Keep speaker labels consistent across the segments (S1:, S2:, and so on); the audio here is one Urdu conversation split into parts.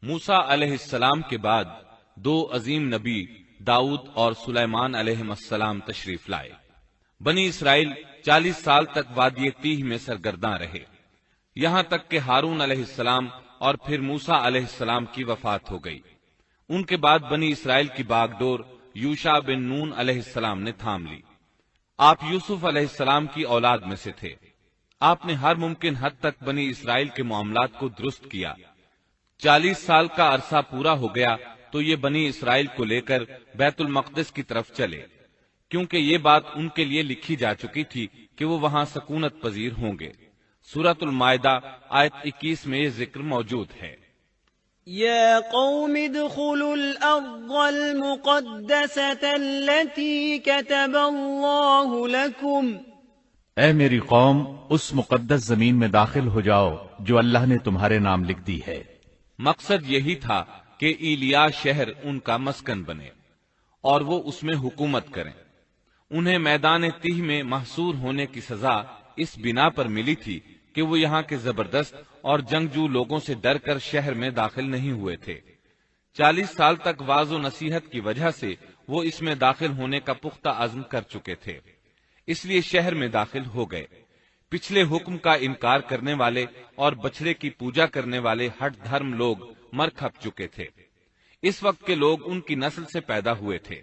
S1: موسیٰ علیہ السلام کے بعد دو عظیم نبی داؤد اور سلیمان علیہ السلام تشریف لائے۔ بنی اسرائیل 40 سال تک وادی تیہ میں سرگرداں رہے، یہاں تک کہ ہارون علیہ السلام اور پھر موسیٰ علیہ السلام کی وفات ہو گئی۔ ان کے بعد بنی اسرائیل کی باغ ڈور یوشع بن نون علیہ السلام نے تھام لی۔ آپ یوسف علیہ السلام کی اولاد میں سے تھے۔ آپ نے ہر ممکن حد تک بنی اسرائیل کے معاملات کو درست کیا۔ 40 سال کا عرصہ پورا ہو گیا تو یہ بنی اسرائیل کو لے کر بیت المقدس کی طرف چلے، کیونکہ یہ بات ان کے لیے لکھی جا چکی تھی کہ وہ وہاں سکونت پذیر ہوں گے۔ سورۃ المائدہ آیت 21 میں یہ ذکر موجود ہے۔
S2: يا قوم ادخلوا الأرض المقدسة التي كتب الله لكم۔
S3: اے میری قوم، اس مقدس زمین میں داخل ہو جاؤ جو اللہ نے تمہارے نام لکھ دی ہے۔
S1: مقصد یہی تھا کہ ایلیا شہر ان کا مسکن بنے اور وہ اس میں حکومت کریں۔ انہیں میدان تیہ میں محصور ہونے کی سزا اس بنا پر ملی تھی کہ وہ یہاں کے زبردست اور جنگجو لوگوں سے ڈر کر شہر میں داخل نہیں ہوئے تھے۔ 40 سال تک واعظ و نصیحت کی وجہ سے وہ اس میں داخل ہونے کا پختہ عزم کر چکے تھے، اس لیے شہر میں داخل ہو گئے۔ پچھلے حکم کا انکار کرنے والے اور بچڑے کی پوجا کرنے والے ہٹ دھرم لوگ مر کھپ چکے تھے۔ اس وقت کے لوگ ان کی نسل سے پیدا ہوئے تھے۔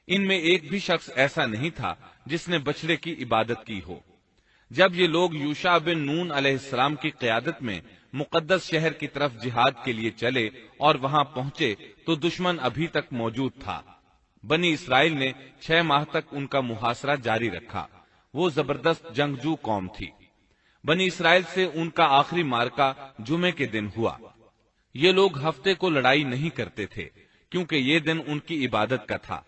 S1: ان میں ایک بھی شخص ایسا نہیں تھا جس نے بچڑے کی عبادت کی ہو۔ جب یہ لوگ یوشع بن نون علیہ السلام کی قیادت میں مقدس شہر کی طرف جہاد کے لیے چلے اور وہاں پہنچے تو دشمن ابھی تک موجود تھا۔ بنی اسرائیل نے 6 ماہ تک ان کا محاصرہ جاری رکھا۔ وہ زبردست جنگجو قوم تھی۔ بنی اسرائیل سے ان کا آخری معرکہ جمعے کے دن ہوا۔ یہ لوگ ہفتے کو لڑائی نہیں کرتے تھے کیونکہ یہ دن ان کی عبادت کا تھا۔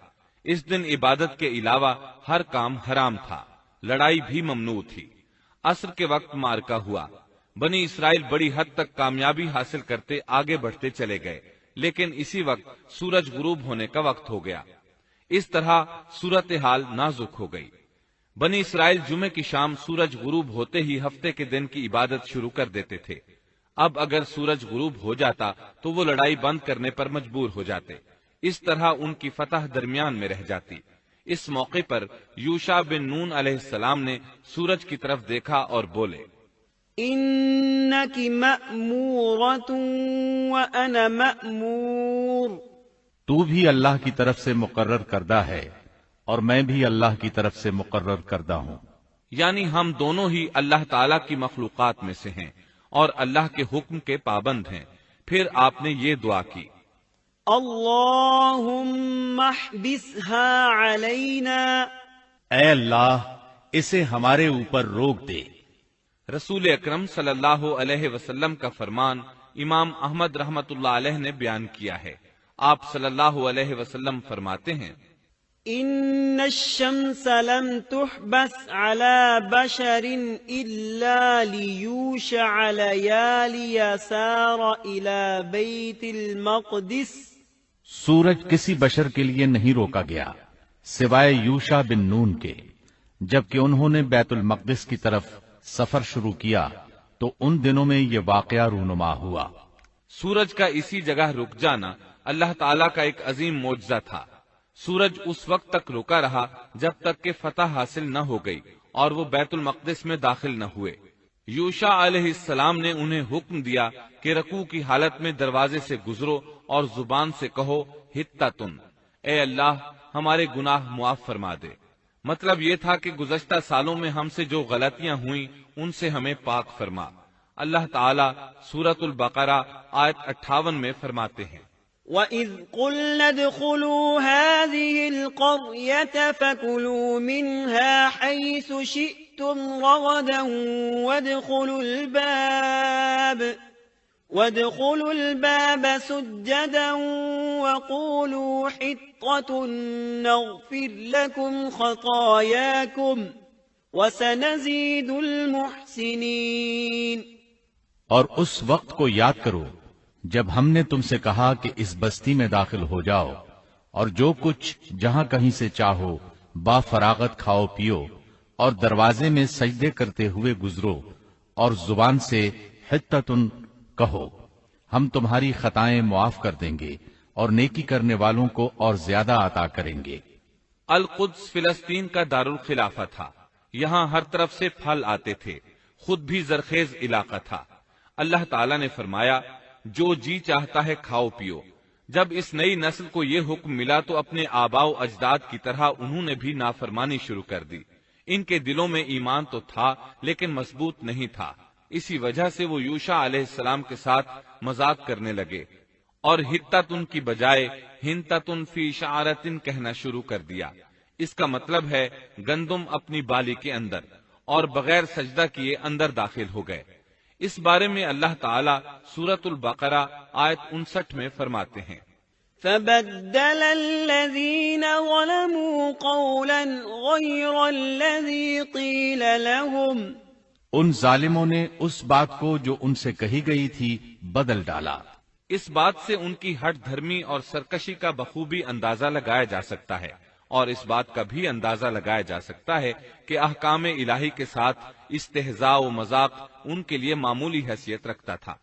S1: اس دن عبادت کے علاوہ ہر کام حرام تھا، لڑائی بھی ممنوع تھی۔ عصر کے وقت معرکہ ہوا۔ بنی اسرائیل بڑی حد تک کامیابی حاصل کرتے آگے بڑھتے چلے گئے، لیکن اسی وقت سورج غروب ہونے کا وقت ہو گیا۔ اس طرح صورتحال نازک ہو گئی۔ بنی اسرائیل جمعے کی شام سورج غروب ہوتے ہی ہفتے کے دن کی عبادت شروع کر دیتے تھے۔ اب اگر سورج غروب ہو جاتا تو وہ لڑائی بند کرنے پر مجبور ہو جاتے۔ اس طرح ان کی فتح درمیان میں رہ جاتی۔ اس موقع پر یوشع بن نون علیہ السلام نے سورج کی طرف دیکھا اور بولے،
S2: إنك مأمورة وأنا مأمور۔
S3: تو بھی اللہ کی طرف سے مقرر کردہ ہے اور میں بھی اللہ کی طرف سے مقرر کردہ ہوں۔
S1: یعنی ہم دونوں ہی اللہ تعالی کی مخلوقات میں سے ہیں اور اللہ کے حکم کے پابند ہیں۔ پھر آپ نے یہ دعا کی،
S2: اللہم احبسها علینا۔
S3: اے اللہ، اسے ہمارے اوپر روک دے۔
S1: رسول اکرم صلی اللہ علیہ وسلم کا فرمان امام احمد رحمت اللہ علیہ نے بیان کیا ہے۔ آپ صلی اللہ علیہ وسلم فرماتے ہیں،
S2: ان الشمس لم تحبس على بشر الا ليوشع ليالي سار الى بیت المقدس۔
S3: سورج کسی بشر کے لیے نہیں روکا گیا سوائے یوشع بن نون کے۔ جبکہ انہوں نے بیت المقدس کی طرف سفر شروع کیا تو ان دنوں میں یہ واقعہ رونما ہوا۔
S1: سورج کا اسی جگہ رک جانا اللہ تعالیٰ کا ایک عظیم معجزہ تھا۔ سورج اس وقت تک رکا رہا جب تک کہ فتح حاصل نہ ہو گئی اور وہ بیت المقدس میں داخل نہ ہوئے۔ یوشع علیہ السلام نے انہیں حکم دیا کہ رکوع کی حالت میں دروازے سے گزرو اور زبان سے کہو حطۃ، اے اللہ ہمارے گناہ معاف فرما دے۔ مطلب یہ تھا کہ گزشتہ سالوں میں ہم سے جو غلطیاں ہوئیں ان سے ہمیں پاک فرما۔ اللہ تعالیٰ سورۃ البقرہ آیت 58 میں فرماتے ہیں،
S2: وَإِذْ قُلْنَا ادْخُلُوا هَٰذِهِ الْقَرْيَةَ فَكُلُوا مِنْهَا حَيْثُ شِئْتُمْ رَغَدًا وَادْخُلُوا الْبَابَ سُجَّدًا وَقُولُوا حِطَّةٌ نَغْفِرْ لَكُمْ خَطَايَاكُمْ وَسَنَزِيدُ الْمُحْسِنِينَ۔
S3: اور اس وقت کو یاد کرو جب ہم نے تم سے کہا کہ اس بستی میں داخل ہو جاؤ اور جو کچھ جہاں کہیں سے چاہو با فراغت کھاؤ پیو اور دروازے میں سجدے کرتے ہوئے گزرو اور زبان سے حطۃ کہو، ہم تمہاری خطائیں معاف کر دیں گے اور نیکی کرنے والوں کو اور زیادہ عطا کریں گے۔
S1: القدس فلسطین کا دارالخلافہ تھا، یہاں ہر طرف سے پھل آتے تھے، خود بھی زرخیز علاقہ تھا۔ اللہ تعالیٰ نے فرمایا، جو جی چاہتا ہے کھاؤ پیو۔ جب اس نئی نسل کو یہ حکم ملا تو اپنے آباء و اجداد کی طرح انہوں نے بھی نافرمانی شروع کر دی۔ ان کے دلوں میں ایمان تو تھا لیکن مضبوط نہیں تھا، اسی وجہ سے وہ یوشع علیہ السلام کے ساتھ مذاق کرنے لگے اور ہتتن کی بجائے ہنتتن فی شعرتن کہنا شروع کر دیا۔ اس کا مطلب ہے گندم اپنی بالی کے اندر، اور بغیر سجدہ کیے اندر داخل ہو گئے۔ اس بارے میں اللہ تعالیٰ سورۃ البقرہ آیت 59 میں فرماتے ہیں،
S2: فبدل الذين ظلموا قولا غير الذي قيل لهم،
S3: ان ظالموں نے اس بات کو جو ان سے کہی گئی تھی بدل ڈالا۔
S1: اس بات سے ان کی ہٹ دھرمی اور سرکشی کا بخوبی اندازہ لگایا جا سکتا ہے، اور اس بات کا بھی اندازہ لگایا جا سکتا ہے کہ احکام الہی کے ساتھ استہزاء و مذاق ان کے لیے معمولی حیثیت رکھتا تھا۔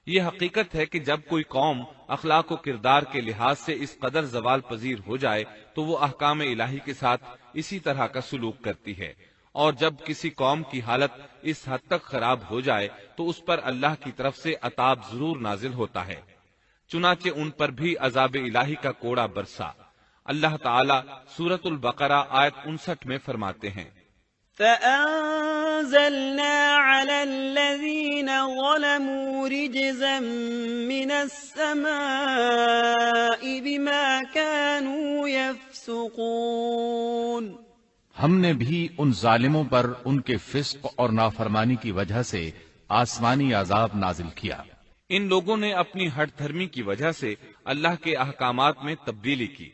S1: یہ حقیقت ہے کہ جب کوئی قوم اخلاق و کردار کے لحاظ سے اس قدر زوال پذیر ہو جائے تو وہ احکام الہی کے ساتھ اسی طرح کا سلوک کرتی ہے، اور جب کسی قوم کی حالت اس حد تک خراب ہو جائے تو اس پر اللہ کی طرف سے عذاب ضرور نازل ہوتا ہے۔ چنانچہ ان پر بھی عذاب الہی کا کوڑا برسا۔ اللہ تعالیٰ سورۃ البقرہ آیت 59 میں فرماتے ہیں،
S2: فأنزلنا على الذين ظلموا رجزا من السماء بما كانوا يفسقون،
S3: ہم نے بھی ان ظالموں پر ان کے فسق اور نافرمانی کی وجہ سے آسمانی عذاب نازل کیا۔
S1: ان لوگوں نے اپنی ہٹ دھرمی کی وجہ سے اللہ کے احکامات میں تبدیلی کی،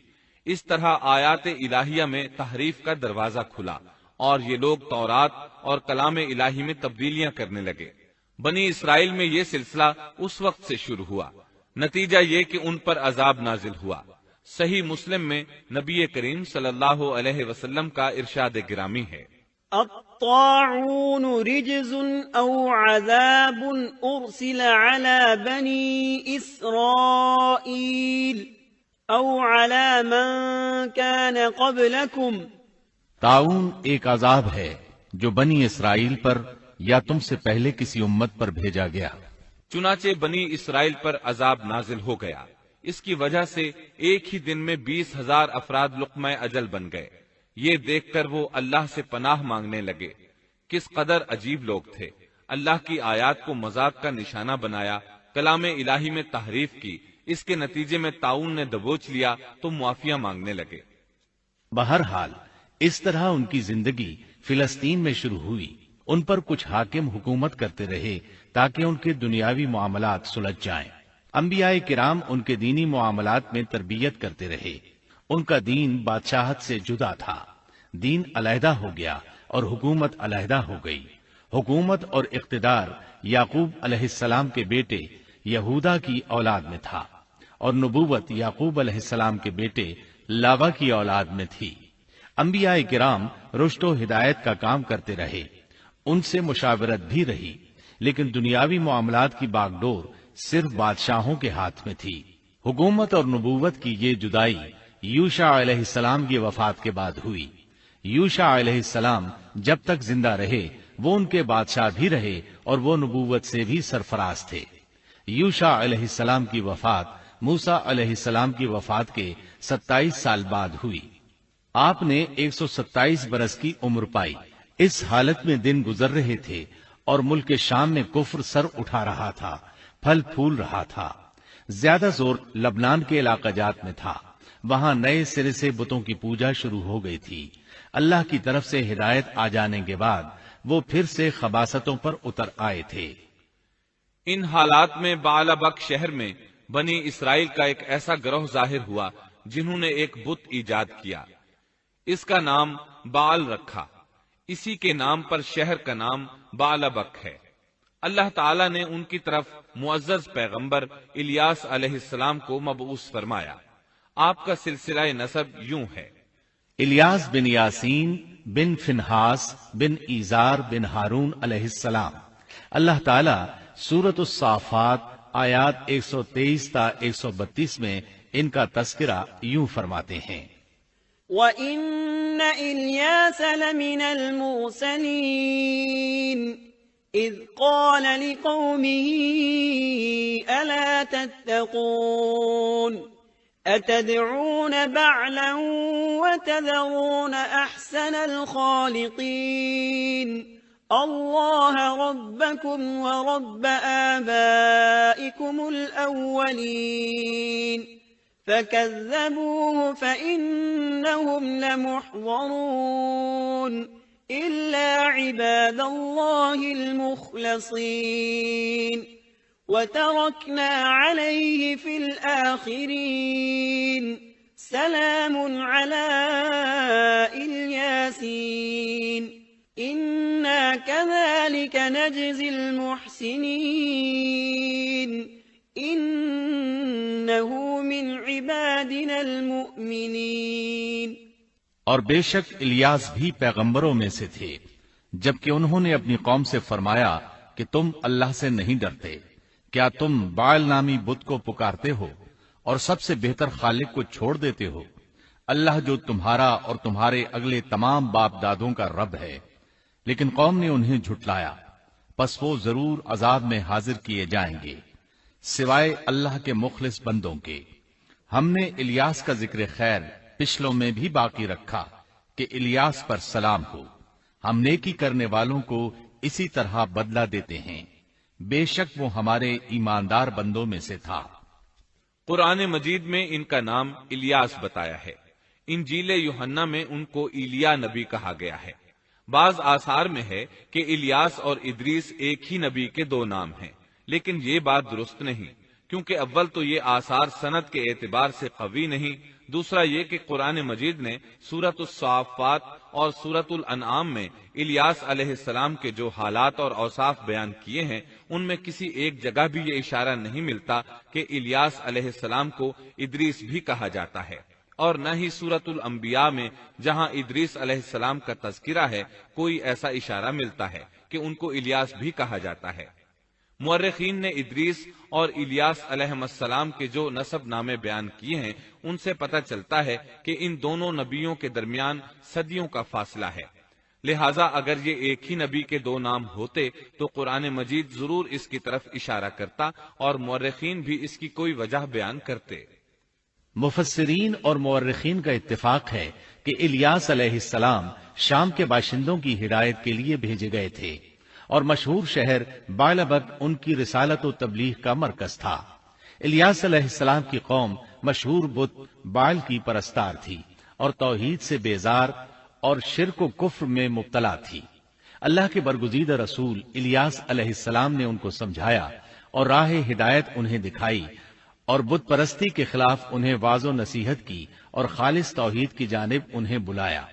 S1: اس طرح آیات الہیہ میں تحریف کا دروازہ کھلا اور یہ لوگ تورات اور کلام الہی میں تبدیلیاں کرنے لگے۔ بنی اسرائیل میں یہ سلسلہ اس وقت سے شروع ہوا، نتیجہ یہ کہ ان پر عذاب نازل ہوا۔ صحیح مسلم میں نبی کریم صلی اللہ علیہ وسلم کا ارشاد گرامی ہے،
S2: الطاعون رجز او عذاب ارسل على بني اسرائیل او على من كان قبلكم،
S3: طاعون ایک عذاب ہے جو بنی اسرائیل پر یا تم سے پہلے کسی امت پر بھیجا گیا۔
S1: چنانچہ بنی اسرائیل پر عذاب نازل ہو گیا، اس کی وجہ سے ایک ہی دن میں 20,000 افراد لقمہ اجل بن گئے۔ یہ دیکھ کر وہ اللہ سے پناہ مانگنے لگے۔ کس قدر عجیب لوگ تھے، اللہ کی آیات کو مذاق کا نشانہ بنایا، کلام الہی میں تحریف کی، اس کے نتیجے میں طاعون نے دبوچ لیا تو معافیاں مانگنے لگے۔
S3: بہرحال اس طرح ان کی زندگی فلسطین میں شروع ہوئی۔ ان پر کچھ حاکم حکومت کرتے رہے تاکہ ان کے دنیاوی معاملات سلجھ جائیں۔ انبیاء کرام ان کے دینی معاملات میں تربیت کرتے رہے۔ ان کا دین بادشاہت سے جدا تھا، دین علیحدہ ہو گیا اور حکومت علیحدہ ہو گئی۔ حکومت اور اقتدار یعقوب علیہ السلام کے بیٹے یہودا کی اولاد میں تھا، اور نبوت یعقوب علیہ السلام کے بیٹے لاوا کی اولاد میں تھی۔ انبیاء کرام رشد و ہدایت کا کام کرتے رہے، ان سے مشاورت بھی رہی، لیکن دنیاوی معاملات کی باغ ڈور صرف بادشاہوں کے ہاتھ میں تھی۔ حکومت اور نبوت کی یہ جدائی یوشع علیہ السلام کی وفات کے بعد ہوئی۔ یوشع علیہ السلام جب تک زندہ رہے وہ ان کے بادشاہ بھی رہے اور وہ نبوت سے بھی سرفراز تھے۔ یوشع علیہ السلام کی وفات موسیٰ علیہ السلام کی وفات کے 27 سال بعد ہوئی۔ آپ نے 127 برس کی عمر پائی۔ اس حالت میں دن گزر رہے تھے اور ملک شام میں کفر سر اٹھا رہا تھا، پھل پھول رہا تھا۔ زیادہ زور لبنان کے علاقہ جات میں تھا، وہاں نئے سرے سے بتوں کی پوجا شروع ہو گئی تھی۔ اللہ کی طرف سے ہدایت آ جانے کے بعد وہ پھر سے خباثتوں پر اتر آئے تھے۔
S1: ان حالات میں بعلبک شہر میں بنی اسرائیل کا ایک ایسا گروہ ظاہر ہوا جنہوں نے ایک بت ایجاد کیا، اس کا نام بعل رکھا۔ اسی کے نام پر شہر کا نام بعلبک ہے۔ اللہ تعالیٰ نے ان کی طرف معزز پیغمبر الیاس علیہ السلام کو مبعوث فرمایا۔ آپ کا سلسلہ نسب یوں ہے،
S3: الیاس بن یاسین بن فنحاس بن ایزار بن ہارون علیہ السلام۔ اللہ تعالیٰ سورۃ الصافات آیات 123 تا 132 میں ان کا تذکرہ یوں فرماتے ہیں:
S2: وَإِنَّ إِلْيَاسَ لَمِنَ الْمُرْسَلِينَ إِذْ قَالَ لِقَوْمِهِ أَلَا تَتَّقُونَ أَتَدْعُونَ بَعْلًا وَتَذَرُونَ أَحْسَنَ الْخَالِقِينَ اللَّهَ رَبَّكُمْ وَرَبَّ آبَائِكُمُ الْأَوَّلِينَ فَكَذَّبُوهُ فَإِنَّهُمْ لَمُحْضَرُونَ إِلَّا عِبَادَ اللَّهِ الْمُخْلَصِينَ وَتَرَكْنَا عَلَيْهِ فِي الْآخِرِينَ سَلَامٌ عَلَى الْيَاسِينَ إِنَّا كَذَلِكَ نَجْزِي الْمُحْسِنِينَ إِنَّهُ مِنْ عِبَادِنَا الْمُؤْمِنِينَ۔
S3: اور بے شک الیاس بھی پیغمبروں میں سے تھے، جبکہ انہوں نے اپنی قوم سے فرمایا کہ تم اللہ سے نہیں ڈرتے، کیا تم بعل نامی بت کو پکارتے ہو اور سب سے بہتر خالق کو چھوڑ دیتے ہو، اللہ جو تمہارا اور تمہارے اگلے تمام باپ دادوں کا رب ہے۔ لیکن قوم نے انہیں جھٹلایا، پس وہ ضرور عذاب میں حاضر کیے جائیں گے، سوائے اللہ کے مخلص بندوں کے۔ ہم نے الیاس کا ذکر خیر پچھلوں میں بھی باقی رکھا کہ الیاس پر سلام ہو، ہم نیکی کرنے والوں کو اسی طرح بدلہ دیتے ہیں، بے شک وہ ہمارے ایماندار بندوں میں سے تھا۔
S1: قرآن مجید میں ان کا نام الیاس بتایا ہے، انجیل یوحنا میں ان کو ایلیا نبی کہا گیا ہے۔ بعض آثار میں ہے کہ الیاس اور ادریس ایک ہی نبی کے دو نام ہیں، لیکن یہ بات درست نہیں، کیونکہ اول تو یہ آثار سند کے اعتبار سے قوی نہیں، دوسرا یہ کہ قرآن مجید نے سورۃ الصافات اور سورۃ الانعام میں الیاس علیہ السلام کے جو حالات اور اوصاف بیان کیے ہیں ان میں کسی ایک جگہ بھی یہ اشارہ نہیں ملتا کہ الیاس علیہ السلام کو ادریس بھی کہا جاتا ہے، اور نہ ہی سورۃ الانبیاء میں جہاں ادریس علیہ السلام کا تذکرہ ہے کوئی ایسا اشارہ ملتا ہے کہ ان کو الیاس بھی کہا جاتا ہے۔ مورخین نے ادریس اور الیاس علیہ السلام کے جو نسب نامے بیان کیے ہیں ان سے پتہ چلتا ہے کہ ان دونوں نبیوں کے درمیان صدیوں کا فاصلہ ہے، لہٰذا اگر یہ ایک ہی نبی کے دو نام ہوتے تو قرآن مجید ضرور اس کی طرف اشارہ کرتا اور مورخین بھی اس کی کوئی وجہ بیان کرتے۔
S3: مفسرین اور مورخین کا اتفاق ہے کہ الیاس علیہ السلام شام کے باشندوں کی ہدایت کے لیے بھیجے گئے تھے، اور مشہور شہر بعلبک ان کی رسالت و تبلیغ کا مرکز تھا۔ الیاس علیہ السلام کی قوم مشہور بت بعل کی پرستار تھی اور توحید سے بیزار اور شرک و کفر میں مبتلا تھی۔ اللہ کے برگزیدہ رسول الیاس علیہ السلام نے ان کو سمجھایا اور راہ ہدایت انہیں دکھائی اور بت پرستی کے خلاف انہیں واضح و نصیحت کی اور خالص توحید کی جانب انہیں بلایا۔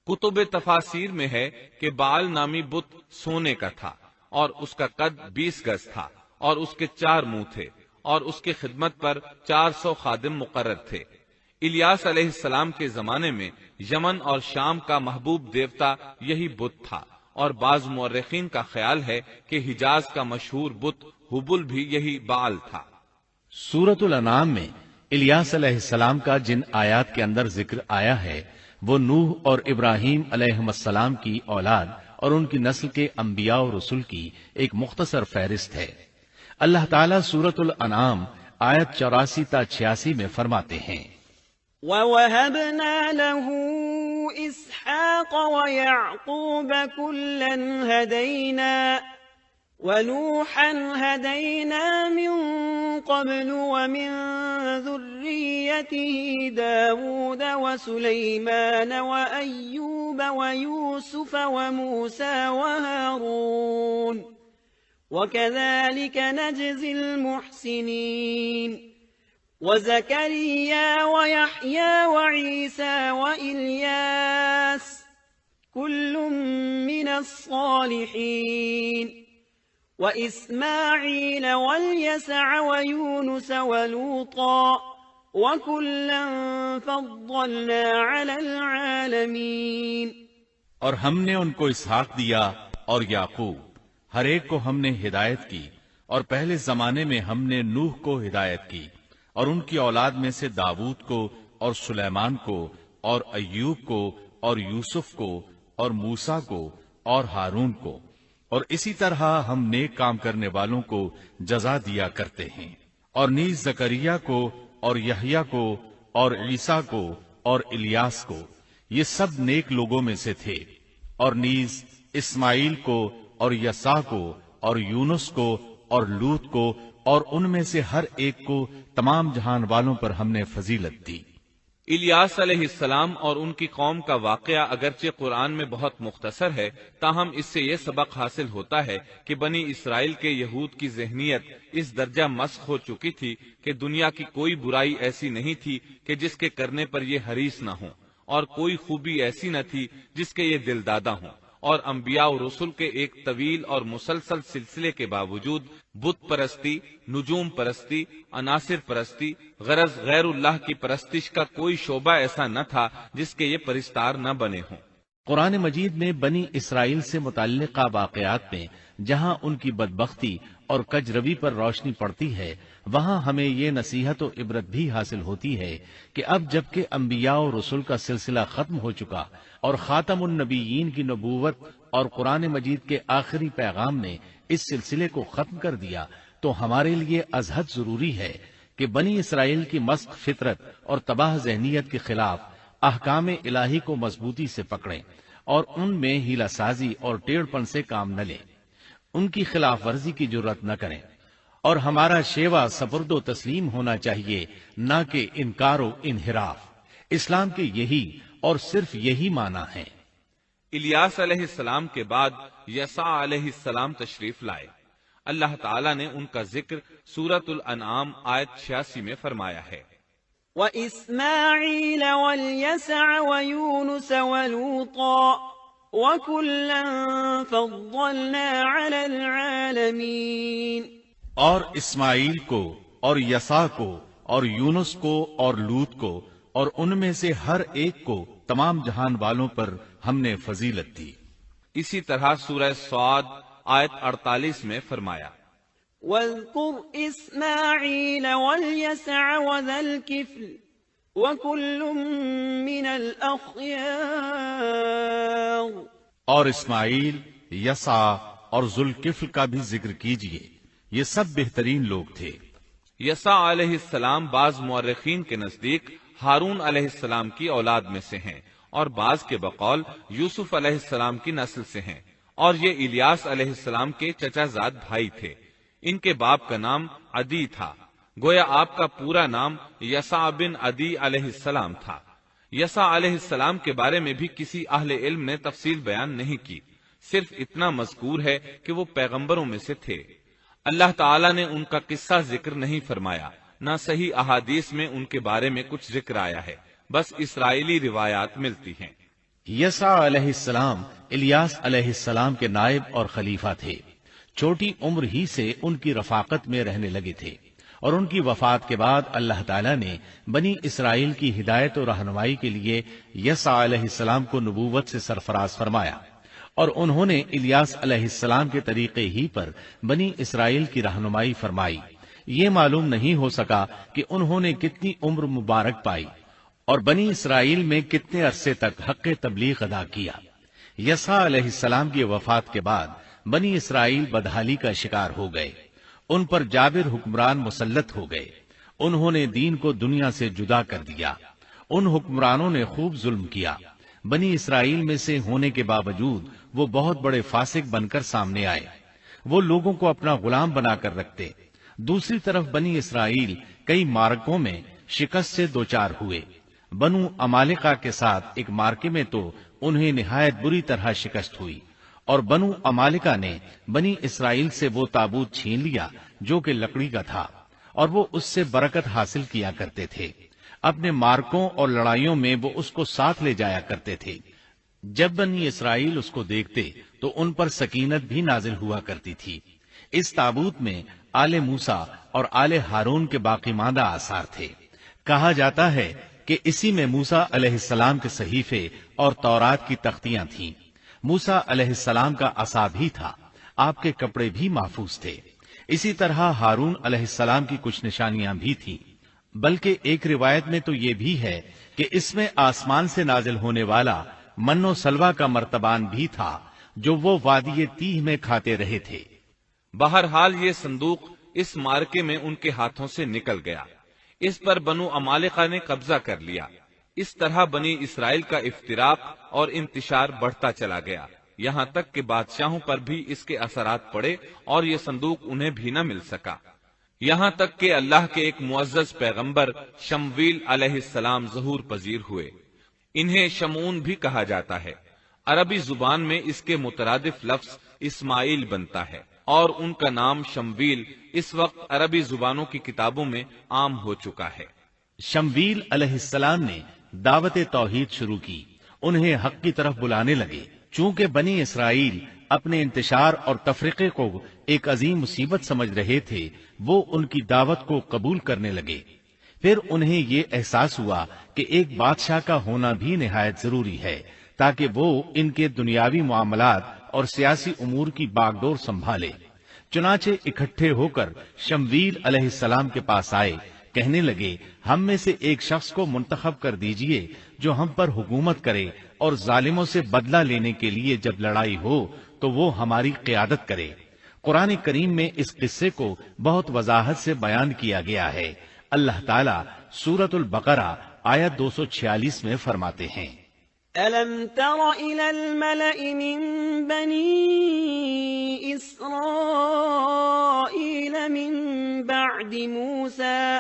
S1: کتب تفاسیر میں ہے کہ بعل نامی بت سونے کا تھا اور اس کا قد 20 گز تھا اور اس کے 4 منہ تھے اور اس کی خدمت پر 400 خادم مقرر تھے۔ الیاس علیہ السلام کے زمانے میں یمن اور شام کا محبوب دیوتا یہی بت تھا، اور بعض مورخین کا خیال ہے کہ حجاز کا مشہور بت حبل بھی یہی بعل تھا۔
S3: سورۃ الانعام میں الیاس علیہ السلام کا جن آیات کے اندر ذکر آیا ہے وہ نوح اور ابراہیم علیہ السلام کی اولاد اور ان کی نسل کے انبیاء و رسل کی ایک مختصر فہرست ہے۔ اللہ تعالیٰ سورۃ الانعام آیت 84 تا 86 میں فرماتے ہیں:
S2: وَوَهَبْنَا لَهُ إِسْحَاقَ وَيَعْقُوبَ كُلًّا هَدَيْنَا وَنُوحًا هَدَيْنَا مِن قَبْلُ وَمِن ذُرِّيَّتِهِ دَاوُودَ وَسُلَيْمَانَ وَأَيُّوبَ وَيُوسُفَ وَمُوسَى وَهَارُونَ وَكَذَلِكَ نَجْزِي الْمُحْسِنِينَ وَزَكَرِيَّا وَيَحْيَى وَعِيسَى وَإِلْيَاسَ كُلٌّ مِّنَ الصَّالِحِينَ وَإِسْمَاعِيلَ وَالْيَسَعَ وَيُونُسَ وَلُوطًا وَكُلًّا فَضَّلْنَا عَلَى الْعَالَمِينَ۔
S3: اور ہم نے ان کو اسحاق دیا اور یعقوب، ہر ایک کو ہم نے ہدایت کی اور پہلے زمانے میں ہم نے نوح کو ہدایت کی اور ان کی اولاد میں سے داؤد کو اور سلیمان کو اور ایوب کو اور یوسف کو اور موسیٰ کو اور ہارون کو، اور اسی طرح ہم نیک کام کرنے والوں کو جزا دیا کرتے ہیں، اور نیز زکریا کو اور یحییٰ کو اور عیسیٰ کو اور الیاس کو، یہ سب نیک لوگوں میں سے تھے، اور نیز اسماعیل کو اور یسع کو اور یونس کو اور لوط کو، اور ان میں سے ہر ایک کو تمام جہان والوں پر ہم نے فضیلت دی۔
S1: الیاس علیہ السلام اور ان کی قوم کا واقعہ اگرچہ قرآن میں بہت مختصر ہے، تاہم اس سے یہ سبق حاصل ہوتا ہے کہ بنی اسرائیل کے یہود کی ذہنیت اس درجہ مسخ ہو چکی تھی کہ دنیا کی کوئی برائی ایسی نہیں تھی کہ جس کے کرنے پر یہ حریص نہ ہوں، اور کوئی خوبی ایسی نہ تھی جس کے یہ دل دادا ہوں، اور انبیاء و رسل کے ایک طویل اور مسلسل سلسلے کے باوجود بت پرستی، نجوم پرستی، عناصر پرستی، غرض غیر اللہ کی پرستش کا کوئی شعبہ ایسا نہ تھا جس کے یہ پرستار نہ بنے ہوں۔
S3: قرآن مجید میں بنی اسرائیل سے متعلقہ واقعات میں جہاں ان کی بدبختی اور کجروی پر روشنی پڑتی ہے، وہاں ہمیں یہ نصیحت و عبرت بھی حاصل ہوتی ہے کہ اب جبکہ انبیاء و رسول کا سلسلہ ختم ہو چکا اور خاتم النبیین کی نبوت اور قرآن مجید کے آخری پیغام نے اس سلسلے کو ختم کر دیا، تو ہمارے لیے ازحد ضروری ہے کہ بنی اسرائیل کی مسخ فطرت اور تباہ ذہنیت کے خلاف احکام الہی کو مضبوطی سے پکڑیں اور ان میں ہیلا سازی اور ٹیڑھ پن سے کام نہ لیں، ان کی خلاف ورزی کی جرات نہ کریں، اور ہمارا شیوا سپرد و تسلیم ہونا چاہیے، نہ کہ انکار و انحراف۔ اسلام کے یہی اور صرف یہی معنی ہے۔
S1: الیاس علیہ السلام کے بعد یسع علیہ السلام تشریف لائے۔ اللہ تعالیٰ نے ان کا ذکر سورۃ الانعام آیت 86 میں فرمایا ہے،
S2: وَإِسْمَاعِيلَ وَالْيَسَعَ وَيُونُسَ وَلُوطًا وَكُلًّا فَضَّلْنَا عَلَى الْعَالَمِينَ،
S3: اور اسماعیل کو اور یسع کو اور یونس کو اور لوط کو اور ان میں سے ہر ایک کو تمام جہان والوں پر ہم نے فضیلت دی۔
S1: اسی طرح سورہ صاد آیت 48 میں فرمایا،
S2: وَاذْكُرْ إِسْمَاعِيلَ وَالْيَسَعَ وَذَا الْكِفْلِ وَكُلٌّ مِّنَ الْأَخْيَارِ،
S3: اور اسماعیل، یسع اور ذوالکفل کا بھی ذکر کیجئے، یہ سب بہترین لوگ تھے۔
S1: یسع علیہ السلام بعض مورخین کے نزدیک ہارون علیہ السلام کی اولاد میں سے ہیں، اور بعض کے بقول یوسف علیہ السلام کی نسل سے ہیں، اور یہ الیاس علیہ السلام کے چچا زاد بھائی تھے۔ ان کے باپ کا نام عدی تھا، گویا آپ کا پورا نام یسع بن عدی علیہ السلام تھا۔ یسع علیہ السلام کے بارے میں بھی کسی اہل علم نے تفصیل بیان نہیں کی، صرف اتنا مذکور ہے کہ وہ پیغمبروں میں سے تھے۔ اللہ تعالیٰ نے ان کا قصہ ذکر نہیں فرمایا، نہ صحیح احادیث میں ان کے بارے میں کچھ ذکر آیا ہے، بس اسرائیلی روایات ملتی ہیں۔
S3: یسع علیہ السلام الیاس علیہ السلام کے نائب اور خلیفہ تھے۔ چھوٹی عمر ہی سے ان کی رفاقت میں رہنے لگے تھے، اور ان کی وفات کے بعد اللہ تعالیٰ نے بنی اسرائیل کی ہدایت و رہنمائی کے لیے یسع علیہ السلام کو نبوت سے سرفراز فرمایا، اور انہوں نے الیاس علیہ السلام کے طریقے ہی پر بنی اسرائیل کی رہنمائی فرمائی۔ یہ معلوم نہیں ہو سکا کہ انہوں نے کتنی عمر مبارک پائی اور بنی اسرائیل میں کتنے عرصے تک حق تبلیغ ادا کیا۔ یسع علیہ السلام کی وفات کے بعد بنی اسرائیل بدحالی کا شکار ہو گئے، ان پر جابر حکمران مسلط ہو گئے، انہوں نے دین کو دنیا سے جدا کر دیا، ان حکمرانوں نے خوب ظلم کیا۔ بنی اسرائیل میں سے ہونے کے باوجود وہ بہت بڑے فاسق بن کر سامنے آئے، وہ لوگوں کو اپنا غلام بنا کر رکھتے۔ دوسری طرف بنی اسرائیل کئی مارکوں میں شکست سے دوچار ہوئے۔ بنو عمالقہ کے ساتھ ایک مارکے میں تو انہیں نہایت بری طرح شکست ہوئی، اور بنو عمالقہ نے بنی اسرائیل سے وہ تابوت چھین لیا جو کہ لکڑی کا تھا، اور وہ اس سے برکت حاصل کیا کرتے تھے۔ اپنے مارکوں اور لڑائیوں میں وہ اس کو ساتھ لے جایا کرتے تھے۔ جب بنی اسرائیل اس کو دیکھتے تو ان پر سکینت بھی نازل ہوا کرتی تھی۔ اس تابوت میں آل موسیٰ اور آل ہارون کے باقی ماندہ آثار تھے۔ کہا جاتا ہے کہ اسی میں موسیٰ علیہ السلام کے صحیفے اور تورات کی تختیاں تھیں۔ موسیٰ علیہ السلام کا عصا بھی تھا، آپ کے کپڑے بھی محفوظ تھے۔ اسی طرح ہارون علیہ السلام کی کچھ نشانیاں بھی تھیں، بلکہ ایک روایت میں تو یہ بھی ہے کہ اس میں آسمان سے نازل ہونے والا من و سلوہ کا مرتبان بھی تھا جو وہ وادی تیہ میں کھاتے رہے تھے۔
S1: بہرحال یہ صندوق اس مارکے میں ان کے ہاتھوں سے نکل گیا، اس پر بنو عمالقہ نے قبضہ کر لیا۔ اس طرح بنی اسرائیل کا افتراق اور انتشار بڑھتا چلا گیا، یہاں تک کہ بادشاہوں پر بھی اس کے اثرات پڑے اور یہ صندوق انہیں بھی نہ مل سکا، یہاں تک کہ اللہ کے ایک معزز پیغمبر شمویل علیہ السلام ظہور پذیر ہوئے۔ انہیں شمعون بھی کہا جاتا ہے، عربی زبان میں اس کے مترادف لفظ اسماعیل بنتا ہے، اور ان کا نام شمویل اس وقت عربی زبانوں کی کتابوں میں عام ہو چکا ہے۔
S3: شمویل علیہ السلام نے دعوت توحید شروع کی، انہیں حق کی طرف بلانے لگے۔ چونکہ بنی اسرائیل اپنے انتشار اور تفرقے کو ایک عظیم مصیبت سمجھ رہے تھے، وہ ان کی دعوت کو قبول کرنے لگے۔ پھر انہیں یہ احساس ہوا کہ ایک بادشاہ کا ہونا بھی نہایت ضروری ہے تاکہ وہ ان کے دنیاوی معاملات اور سیاسی امور کی باغ ڈور سنبھالے۔ چنانچہ اکٹھے ہو کر شمویل علیہ السلام کے پاس آئے، کہنے لگے، ہم میں سے ایک شخص کو منتخب کر دیجئے جو ہم پر حکومت کرے اور ظالموں سے بدلہ لینے کے لیے جب لڑائی ہو تو وہ ہماری قیادت کرے۔ قرآن کریم میں اس قصے کو بہت وضاحت سے بیان کیا گیا ہے۔ اللہ تعالیٰ سورۃ البقرہ آیت 246 میں فرماتے ہیں،
S2: أَلَمْ تَرَ إِلَى الْمَلَإِ مِنْ بَنِي إِسْرَائِيلَ مِنْ بَعْدِ مُوسَى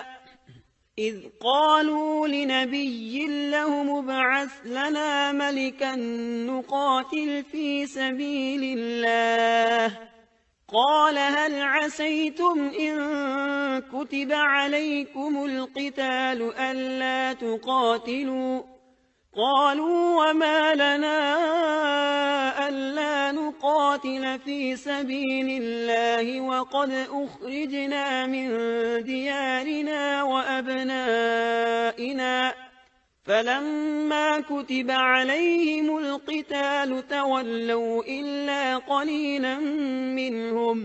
S2: إِذْ قَالُوا لِنَبِيٍّ لَهُمُ ابْعَثْ لَنَا مَلِكًا نُقَاتِلْ فِي سَبِيلِ اللَّهِ قال هل عسيتم إن كتب عليكم القتال ألا تقاتلوا قالوا وما لنا ألا نقاتل في سبيل الله وقد أخرجنا من ديارنا وأبنائنا فلما كتب عليهم القتال تولوا إلا قليلا منهم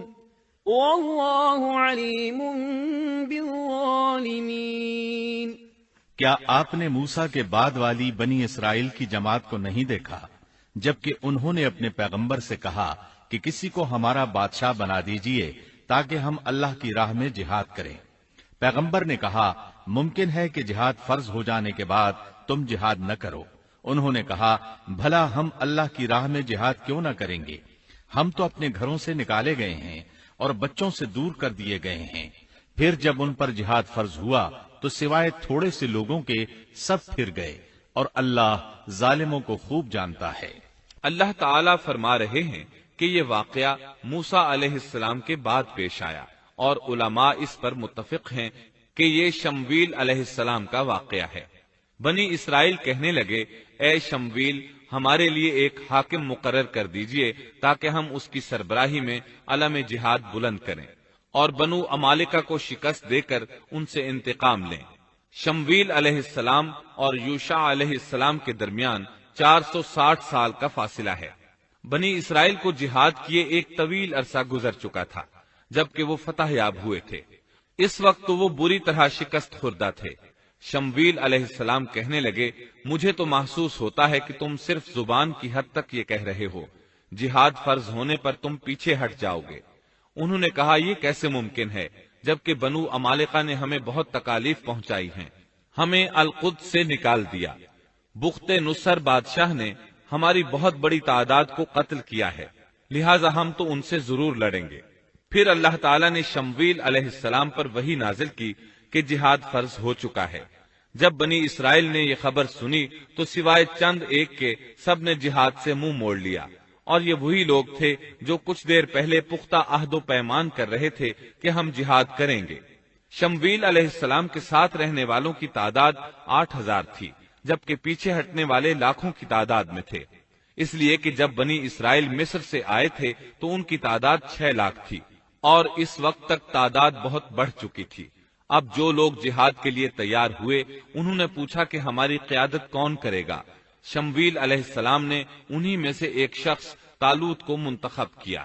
S2: والله عليم بالظالمين۔
S3: کیا آپ نے موسیٰ کے بعد والی بنی اسرائیل کی جماعت کو نہیں دیکھا جبکہ انہوں نے اپنے پیغمبر سے کہا کہ کسی کو ہمارا بادشاہ بنا دیجئے تاکہ ہم اللہ کی راہ میں جہاد کریں؟ پیغمبر نے کہا، ممکن ہے کہ جہاد فرض ہو جانے کے بعد تم جہاد نہ کرو۔ انہوں نے کہا، بھلا ہم اللہ کی راہ میں جہاد کیوں نہ کریں گے؟ ہم تو اپنے گھروں سے نکالے گئے ہیں اور بچوں سے دور کر دیے گئے ہیں۔ پھر جب ان پر جہاد فرض ہوا تو سوائے تھوڑے سے لوگوں کے سب پھر گئے، اور اللہ ظالموں کو خوب جانتا ہے۔
S1: اللہ تعالیٰ فرما رہے ہیں کہ یہ واقعہ موسیٰ علیہ السلام کے بعد پیش آیا، اور علماء اس پر متفق ہیں کہ یہ شمویل علیہ السلام کا واقعہ ہے۔ بنی اسرائیل کہنے لگے، اے شمویل، ہمارے لیے ایک حاکم مقرر کر دیجئے تاکہ ہم اس کی سربراہی میں علم جہاد بلند کریں اور بنو عمالقہ کو شکست دے کر ان سے انتقام لیں۔ شمویل علیہ السلام اور یوشع علیہ السلام کے درمیان 460 سال کا فاصلہ ہے۔ بنی اسرائیل کو جہاد کیے ایک طویل عرصہ گزر چکا تھا جبکہ وہ فتح یاب ہوئے تھے۔ اس وقت تو وہ بری طرح شکست خوردہ تھے۔ شمویل علیہ السلام کہنے لگے، مجھے تو محسوس ہوتا ہے کہ تم صرف زبان کی حد تک یہ کہہ رہے ہو، جہاد فرض ہونے پر تم پیچھے ہٹ جاؤ گے۔ انہوں نے کہا، یہ کیسے ممکن ہے جبکہ بنو عمالقہ نے ہمیں بہت تکالیف پہنچائی ہیں، ہمیں القدس سے نکال دیا۔ بخت نصر بادشاہ نے ہماری بہت بڑی تعداد کو قتل کیا ہے، لہٰذا ہم تو ان سے ضرور لڑیں گے۔ پھر اللہ تعالیٰ نے شمویل علیہ السلام پر وحی نازل کی کہ جہاد فرض ہو چکا ہے۔ جب بنی اسرائیل نے یہ خبر سنی تو سوائے چند ایک کے سب نے جہاد سے منہ موڑ لیا، اور یہ وہی لوگ تھے جو کچھ دیر پہلے پختہ عہد و پیمان کر رہے تھے کہ ہم جہاد کریں گے۔ شمویل علیہ السلام کے ساتھ رہنے والوں کی تعداد 8000 تھی، جبکہ پیچھے ہٹنے والے لاکھوں کی تعداد میں تھے، اس لیے کہ جب بنی اسرائیل مصر سے آئے تھے تو ان کی تعداد 6 لاکھ تھی، اور اس وقت تک تعداد بہت بڑھ چکی تھی۔ اب جو لوگ جہاد کے لیے تیار ہوئے انہوں نے پوچھا کہ ہماری قیادت کون کرے گا؟ شمویل علیہ السلام نے انہی میں سے ایک شخص طالوت کو منتخب کیا۔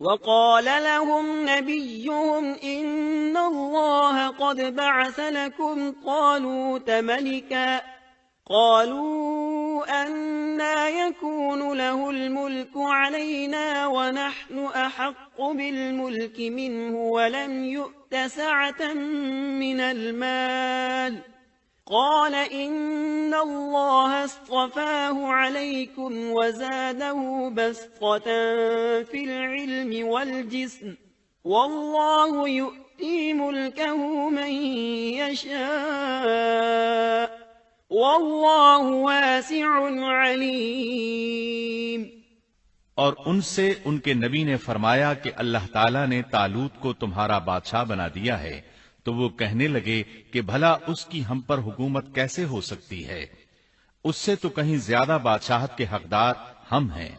S2: وقال لهم نبيهم إن الله قد بعث لكم طالوت ملكا قالوا أنى يكون له الملك علينا ونحن أحق بالملك منه ولم يؤت سعة من المال قال إن الله اصطفاه عليكم وزاده بسطة في العلم والجسم والله يؤتي ملكه من يشاء واللہ واسع علیم۔
S3: اور ان سے ان کے نبی نے فرمایا کہ اللہ تعالیٰ نے طالوت کو تمہارا بادشاہ بنا دیا ہے، تو وہ کہنے لگے کہ بھلا اس کی ہم پر حکومت کیسے ہو سکتی ہے؟ اس سے تو کہیں زیادہ بادشاہت کے حقدار ہم ہیں،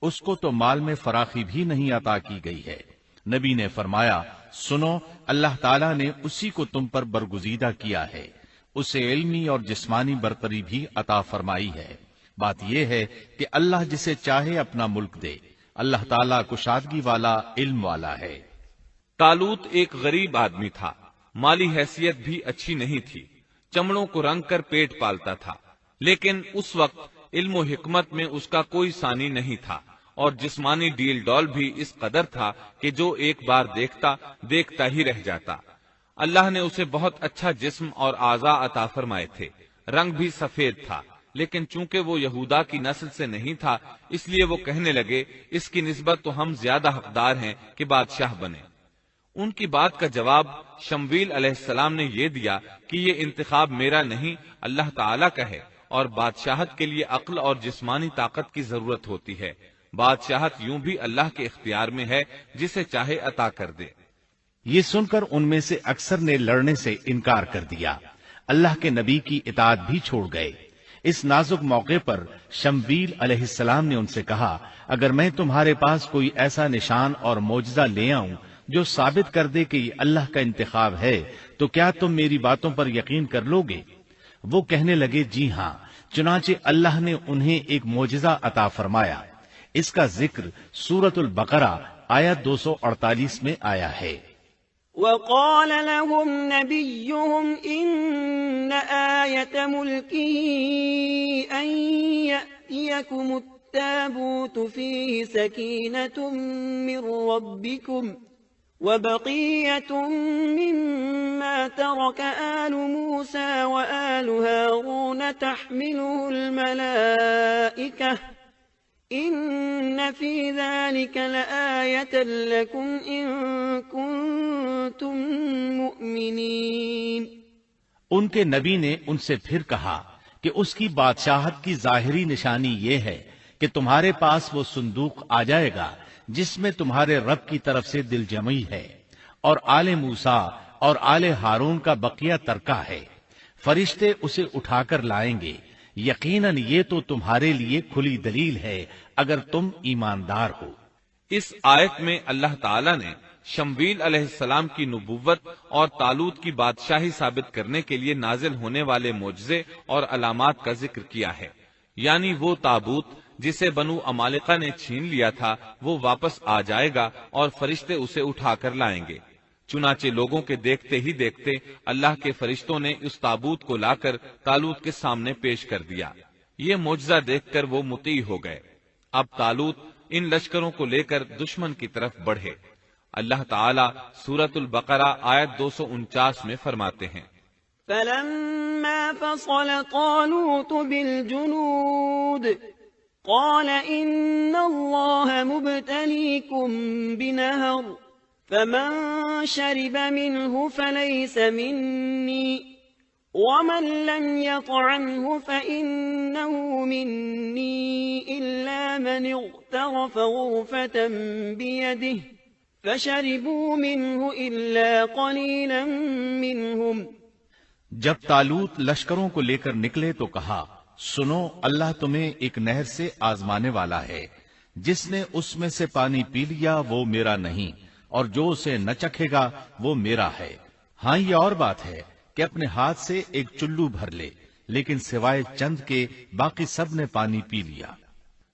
S3: اس کو تو مال میں فراخی بھی نہیں عطا کی گئی ہے۔ نبی نے فرمایا، سنو، اللہ تعالیٰ نے اسی کو تم پر برگزیدہ کیا ہے، اسے علمی اور جسمانی برتری بھی عطا فرمائی ہے۔ بات یہ ہے کہ اللہ جسے چاہے اپنا ملک دے، اللہ تعالیٰ کشادگی والا، علم والا ہے۔
S1: طالوت ایک غریب آدمی تھا، مالی حیثیت بھی اچھی نہیں تھی، چمڑوں کو رنگ کر پیٹ پالتا تھا، لیکن اس وقت علم و حکمت میں اس کا کوئی ثانی نہیں تھا، اور جسمانی ڈیل ڈول بھی اس قدر تھا کہ جو ایک بار دیکھتا ہی رہ جاتا۔ اللہ نے اسے بہت اچھا جسم اور اعضاء عطا فرمائے تھے، رنگ بھی سفید تھا، لیکن چونکہ وہ یہودا کی نسل سے نہیں تھا، اس لیے وہ کہنے لگے اس کی نسبت تو ہم زیادہ حقدار ہیں کہ بادشاہ بنے۔ ان کی بات کا جواب شمویل علیہ السلام نے یہ دیا کہ یہ انتخاب میرا نہیں، اللہ تعالیٰ کا ہے، اور بادشاہت کے لیے عقل اور جسمانی طاقت کی ضرورت ہوتی ہے۔ بادشاہت یوں بھی اللہ کے اختیار میں ہے، جسے چاہے عطا کر دے۔
S3: یہ سن کر ان میں سے اکثر نے لڑنے سے انکار کر دیا، اللہ کے نبی کی اطاعت بھی چھوڑ گئے۔ اس نازک موقع پر شمویل علیہ السلام نے ان سے کہا، اگر میں تمہارے پاس کوئی ایسا نشان اور معجزہ لے آؤں جو ثابت کر دے کہ یہ اللہ کا انتخاب ہے، تو کیا تم میری باتوں پر یقین کر لو گے؟ وہ کہنے لگے، جی ہاں۔ چنانچہ اللہ نے انہیں ایک معجزہ عطا فرمایا۔ اس کا ذکر سورۃ البقرہ آیت 248 میں آیا ہے۔
S2: وقال لهم نبيهم إن آية ملكه أن يأتيكم التابوت فيه سكينة من ربكم وبقية مما ترك آل موسى وآل هارون تحمله الملائكة إن في ذلك لآية لكم إن كنتم مؤمنين۔
S3: ان کے نبی نے ان سے پھر کہا کہ اس کی بادشاہت کی ظاہری نشانی یہ ہے کہ تمہارے پاس وہ صندوق آ جائے گا جس میں تمہارے رب کی طرف سے دل جمعی ہے، اور آل موسیٰ اور آل ہارون کا بقیہ ترکہ ہے، فرشتے اسے اٹھا کر لائیں گے۔ یقیناً یہ تو تمہارے لیے کھلی دلیل ہے اگر تم ایماندار ہو۔
S1: اس آیت میں اللہ تعالیٰ نے شمویل علیہ السلام کی نبوت اور طالوت کی بادشاہی ثابت کرنے کے لیے نازل ہونے والے معجزے اور علامات کا ذکر کیا ہے، یعنی وہ تابوت جسے بنو عمالقہ نے چھین لیا تھا وہ واپس آ جائے گا اور فرشتے اسے اٹھا کر لائیں گے۔ چنانچہ لوگوں کے دیکھتے ہی دیکھتے اللہ کے فرشتوں نے اس تابوت کو لا کر طالوت کے سامنے پیش کر دیا۔ یہ معجزہ دیکھ کر وہ مطیع ہو گئے۔ اب طالوت ان لشکروں کو لے کر دشمن کی طرف بڑھے۔ اللہ تعالیٰ سورۃ البقرہ آیت 249 میں فرماتے ہیں،
S2: فلما فصل طالوت بالجنود قال إن الله مبتليكم بنهر فمن شرب منه فليس مني ومن لم يطعمه فإنه مني إلا من اغترف فاقترف غرفة بيده فشربوا منه إلا قليلا منهم.
S3: جب طالوت لشکروں کو لے کر نکلے تو کہا، سنو، اللہ تمہیں ایک نہر سے آزمانے والا ہے، جس نے اس میں سے پانی پی لیا وہ میرا نہیں، اور جو اسے نہ چکھے گا وہ میرا ہے. ہاں یہ اور بات ہے کہ اپنے ہاتھ سے ایک چلو بھر لے، لیکن سوائے چند کے باقی سب نے پانی پی لیا.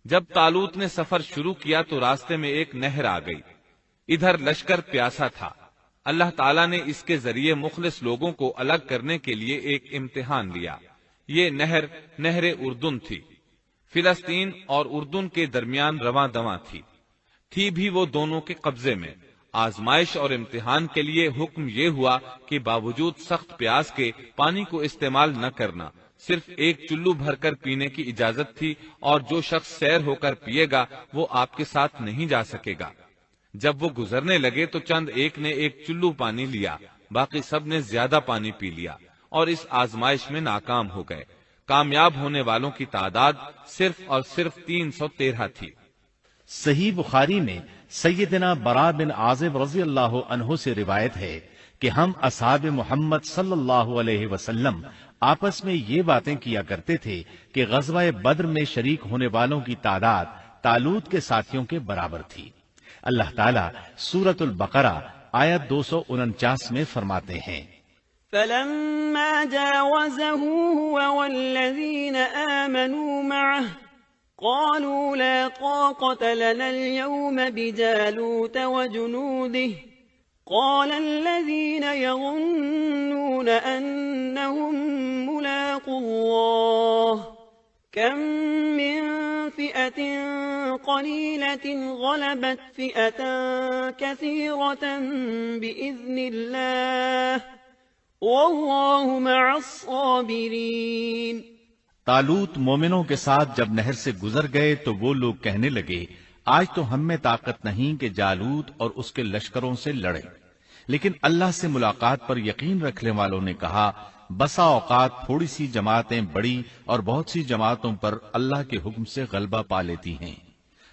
S1: جب طالوت نے سفر شروع کیا تو راستے میں ایک نہر آ گئی. ادھر لشکر پیاسا تھا. اللہ تعالیٰ نے اس کے ذریعے مخلص لوگوں کو الگ کرنے کے لیے ایک امتحان لیا. یہ نہر اردن تھی. فلسطین اور اردن کے درمیان رواں دواں تھی بھی وہ دونوں کے قبضے میں. آزمائش اور امتحان کے لیے حکم یہ ہوا کہ باوجود سخت پیاس کے پانی کو استعمال نہ کرنا، صرف ایک چلو بھر کر پینے کی اجازت تھی، اور جو شخص سیر ہو کر پیے گا وہ آپ کے ساتھ نہیں جا سکے گا. جب وہ گزرنے لگے تو چند ایک نے ایک چلو پانی لیا، باقی سب نے زیادہ پانی پی لیا اور اس آزمائش میں ناکام ہو گئے. کامیاب ہونے والوں کی تعداد صرف اور صرف 313 تھی.
S3: صحیح بخاری میں سیدنا برا بن عازب رضی اللہ عنہ سے روایت ہے کہ ہم اصحاب محمد صلی اللہ علیہ وسلم آپس میں یہ باتیں کیا کرتے تھے کہ غزوہ بدر میں شریک ہونے والوں کی تعداد طالوت کے ساتھیوں کے برابر تھی. اللہ تعالیٰ سورۃ البقرہ آیت 249 میں فرماتے ہیں،
S2: فلما جاوزه هو والذين آمنوا معه قالوا لا طاقة لنا اليوم بجالوت وجنوده قال الذين يظنون أنهم ملاقو الله كم من فئة قليلة غلبت فئة كثيرة بإذن الله واللہ مع الصابرین.
S3: طالوت مومنوں کے ساتھ جب نہر سے گزر گئے تو وہ لوگ کہنے لگے، آج تو ہم میں طاقت نہیں کہ جالوت اور اس کے لشکروں سے لڑیں. لیکن اللہ سے ملاقات پر یقین رکھنے والوں نے کہا، بسا اوقات تھوڑی سی جماعتیں بڑی اور بہت سی جماعتوں پر اللہ کے حکم سے غلبہ پا لیتی ہیں،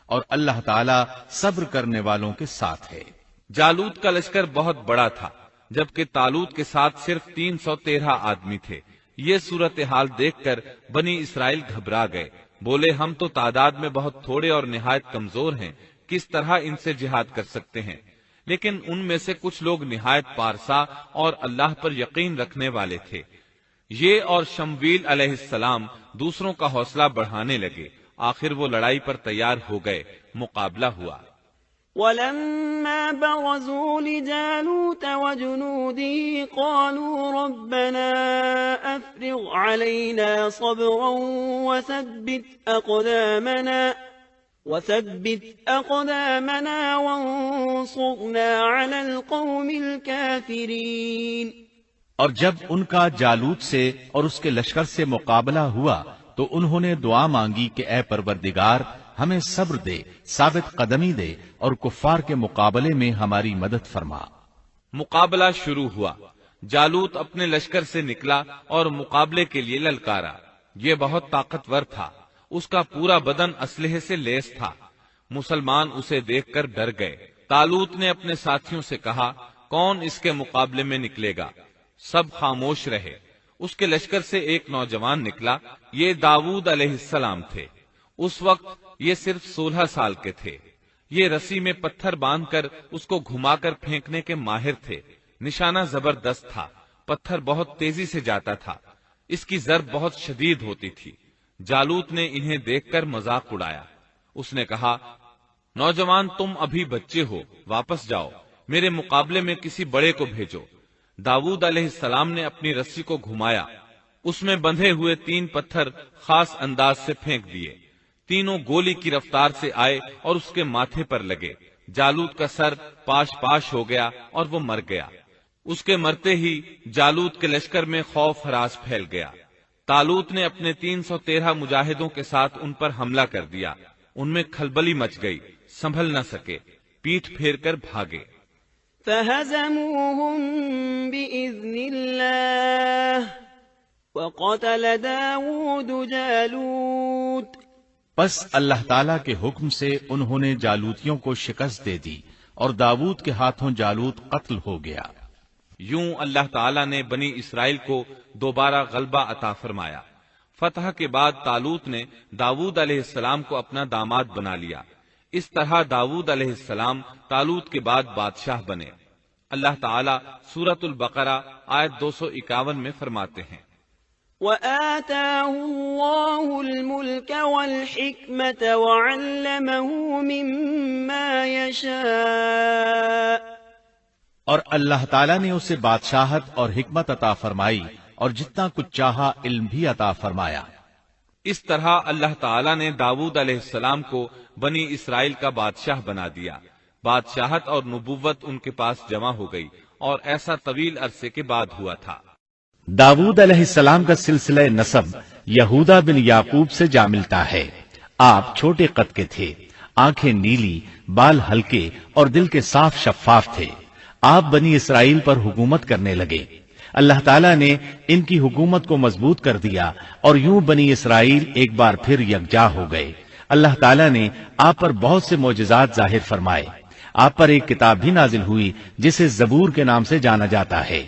S3: اور اللہ تعالیٰ صبر کرنے والوں کے ساتھ ہے.
S1: جالوت کا لشکر بہت بڑا تھا، جبکہ طالوت کے ساتھ صرف 313 آدمی تھے. یہ صورتحال دیکھ کر بنی اسرائیل گھبرا گئے. بولے، ہم تو تعداد میں بہت تھوڑے اور نہایت کمزور ہیں، کس طرح ان سے جہاد کر سکتے ہیں؟ لیکن ان میں سے کچھ لوگ نہایت پارسا اور اللہ پر یقین رکھنے والے تھے. یہ اور شمویل علیہ السلام دوسروں کا حوصلہ بڑھانے لگے. آخر وہ لڑائی پر تیار ہو گئے. مقابلہ ہوا.
S2: ولما برزوا لجالوت وجنوده قالوا ربنا أفرغ علينا صبرا وثبت أقدامنا وانصرنا على القوم الكافرين.
S3: اور جب ان کا جالوت سے اور اس کے لشکر سے مقابلہ ہوا تو انہوں نے دعا مانگی کہ اے پروردگار، ہمیں صبر دے، ثابت قدمی دے اور کفار کے مقابلے میں ہماری مدد فرما.
S1: مقابلہ شروع ہوا. جالوت اپنے لشکر سے نکلا اور مقابلے کے لیے للکارا. یہ بہت طاقتور تھا. اس کا پورا بدن اسلحے سے لیس تھا. مسلمان اسے دیکھ کر ڈر گئے. طالوت نے اپنے ساتھیوں سے کہا، کون اس کے مقابلے میں نکلے گا؟ سب خاموش رہے. اس کے لشکر سے ایک نوجوان نکلا. یہ داؤد علیہ السلام تھے. اس وقت یہ صرف 16 سال کے تھے. یہ رسی میں پتھر باندھ کر اس کو گھما کر پھینکنے کے ماہر تھے. نشانہ زبردست تھا. پتھر بہت تیزی سے جاتا تھا. اس کی ضرب بہت شدید ہوتی تھی. جالوت نے انہیں دیکھ کر مذاق اڑایا. اس نے کہا، نوجوان، تم ابھی بچے ہو، واپس جاؤ، میرے مقابلے میں کسی بڑے کو بھیجو. داؤد علیہ السلام نے اپنی رسی کو گھمایا. اس میں بندھے ہوئے 3 پتھر خاص انداز سے پھینک دیے. تینوں گولی کی رفتار سے آئے اور اس کے ماتھے پر لگے. جالوت کا سر پاش ہو گیا اور وہ مر گیا. اس کے مرتے ہی جالوت کے لشکر میں خوف ہراس پھیل گیا. طالوت نے اپنے 313 مجاہدوں کے ساتھ ان پر حملہ کر دیا. ان میں کھلبلی مچ گئی. سنبھل نہ سکے، پیٹھ پھیر کر بھاگے.
S2: فهزموهم بإذن الله وقتل داود جالوت
S3: پس اللہ تعالیٰ کے حکم سے انہوں نے جالوتیوں کو شکست دے دی اور داؤد کے ہاتھوں جالوت قتل ہو گیا۔
S1: یوں اللہ تعالیٰ نے بنی اسرائیل کو دوبارہ غلبہ عطا فرمایا۔ فتح کے بعد طالوت نے داؤد علیہ السلام کو اپنا داماد بنا لیا۔ اس طرح داؤد علیہ السلام طالوت کے بعد بادشاہ بنے۔ اللہ تعالیٰ سورۃ البقرہ آیت 251 میں فرماتے ہیں،
S2: وآتاه الله الملك والحكمة وعلمه مما يشاء،
S3: اور اللہ تعالیٰ نے اسے بادشاہت اور حکمت عطا فرمائی اور جتنا کچھ چاہا علم بھی عطا فرمایا۔
S1: اس طرح اللہ تعالیٰ نے داؤد علیہ السلام کو بنی اسرائیل کا بادشاہ بنا دیا۔ بادشاہت اور نبوت ان کے پاس جمع ہو گئی، اور ایسا طویل عرصے کے بعد ہوا تھا۔
S3: داؤد علیہ السلام کا سلسلہ نسب یہودا بن یعقوب سے جا ملتا ہے۔ آپ چھوٹے قد کے تھے، آنکھیں نیلی، بال ہلکے اور دل کے صاف شفاف تھے۔ آپ بنی اسرائیل پر حکومت کرنے لگے۔ اللہ تعالیٰ نے ان کی حکومت کو مضبوط کر دیا اور یوں بنی اسرائیل ایک بار پھر یکجا ہو گئے۔ اللہ تعالیٰ نے آپ پر بہت سے معجزات ظاہر فرمائے۔ آپ پر ایک کتاب بھی نازل ہوئی جسے زبور کے نام سے جانا جاتا ہے۔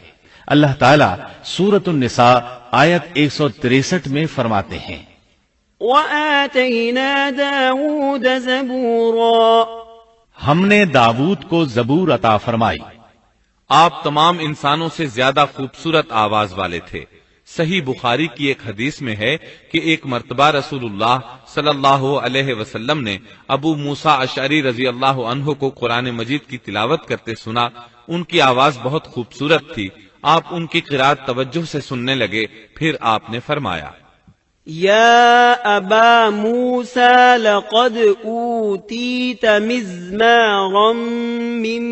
S3: اللہ تعالیٰ سورۃ النساء آیت 163 میں فرماتے ہیں،
S2: وآتينا داود زبورا،
S3: ہم نے داؤد کو زبور عطا فرمائی۔
S1: آپ تمام انسانوں سے زیادہ خوبصورت آواز والے تھے۔ صحیح بخاری کی ایک حدیث میں ہے کہ ایک مرتبہ رسول اللہ صلی اللہ علیہ وسلم نے ابو موسیٰ اشعری رضی اللہ عنہ کو قرآن مجید کی تلاوت کرتے سنا۔ ان کی آواز بہت خوبصورت تھی۔ آپ ان کی قرات توجہ سے سننے لگے، پھر آپ نے فرمایا،
S2: یا ابا موسیٰ لقد اوتیت مزمارا من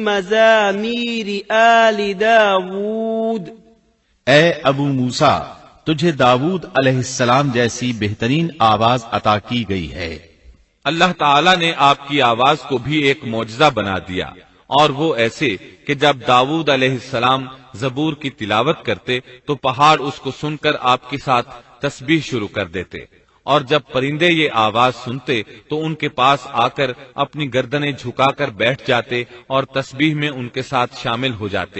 S2: مزامیر آل داود،
S3: اے ابو موسیٰ، تجھے داؤد علیہ السلام جیسی بہترین آواز عطا کی گئی ہے۔
S1: اللہ تعالیٰ نے آپ کی آواز کو بھی ایک معجزہ بنا دیا، اور وہ ایسے کہ جب داؤد علیہ السلام زبور کی تلاوت کرتے تو پہاڑ اس کو سن کر آپ کے ساتھ تسبیح شروع کر دیتے، اور جب پرندے یہ آواز سنتے تو ان کے پاس آ کر اپنی گردنیں جھکا کر بیٹھ جاتے اور تسبیح میں ان کے ساتھ شامل ہو جاتے،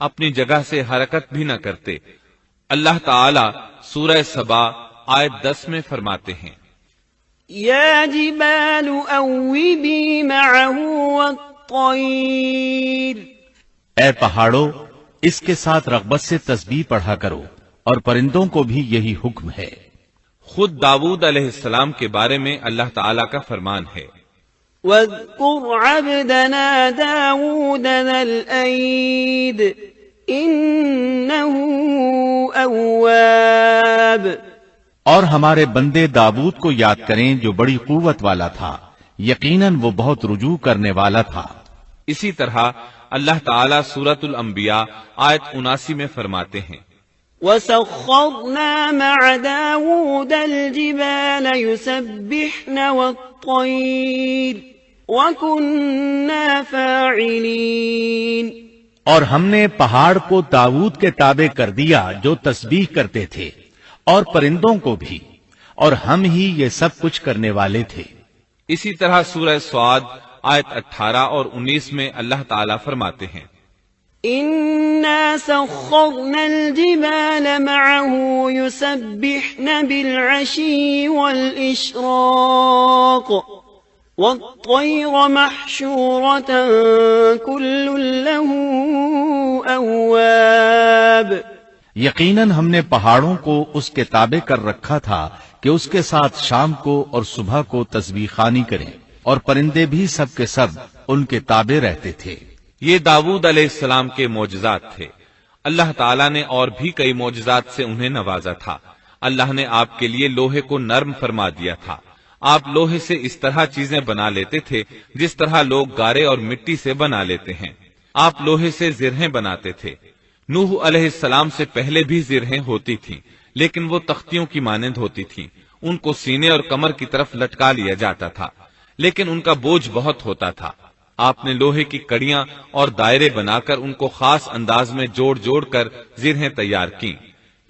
S1: اپنی جگہ سے حرکت بھی نہ کرتے۔ اللہ تعالیٰ سورہ سبا آیت 10 میں فرماتے ہیں،
S2: یا جبال اوبی معه والطیر،
S3: اے پہاڑوں، اس کے ساتھ رغبت سے تسبیح پڑھا کرو، اور پرندوں کو بھی یہی حکم ہے۔
S1: خود داؤد علیہ السلام کے بارے میں اللہ تعالیٰ کا فرمان ہے،
S2: واذکر عبدنا داود ذا الأید انه اواب،
S3: اور ہمارے بندے داؤد کو یاد کریں جو بڑی قوت والا تھا، یقیناً وہ بہت رجوع کرنے والا تھا۔
S1: اسی طرح اللہ تعالیٰ سورۃ الانبیاء آیت 79 میں فرماتے ہیں،
S2: وسخرنا مع داود الجبال يسبحن والطير وكنا فاعلين،
S3: اور ہم نے پہاڑ کو داؤد کے تابع کر دیا جو تسبیح کرتے تھے، اور پرندوں کو بھی، اور ہم ہی یہ سب کچھ کرنے والے تھے۔
S1: اسی طرح سورہ سعد آیت 18 اور 19 میں اللہ تعالیٰ فرماتے ہیں،
S2: إنا سخرنا الجبال معه يسبحن بالعشي والإشراق والطير محشورة كل له أواب،
S3: یقیناً ہم نے پہاڑوں کو اس کے تابع کر رکھا تھا کہ اس کے ساتھ شام کو اور صبح کو تسبیح خوانی کریں، اور پرندے بھی سب کے سب ان کے تابع رہتے تھے۔
S1: یہ داؤد علیہ السلام کے معجزات تھے۔ اللہ تعالیٰ نے اور بھی کئی معجزات سے انہیں نوازا تھا۔ اللہ نے آپ کے لیے لوہے کو نرم فرما دیا تھا۔ آپ لوہے سے اس طرح چیزیں بنا لیتے تھے جس طرح لوگ گارے اور مٹی سے بنا لیتے ہیں۔ آپ لوہے سے زرہیں بناتے تھے۔ نوح علیہ السلام سے پہلے بھی زرہیں ہوتی تھیں، لیکن وہ تختیوں کی مانند ہوتی تھیں۔ ان کو سینے اور کمر کی طرف لٹکا لیا جاتا تھا، لیکن ان کا بوجھ بہت ہوتا تھا۔ آپ نے لوہے کی کڑیاں اور دائرے بنا کر ان کو خاص انداز میں جوڑ جوڑ کر زرہیں تیار کیں۔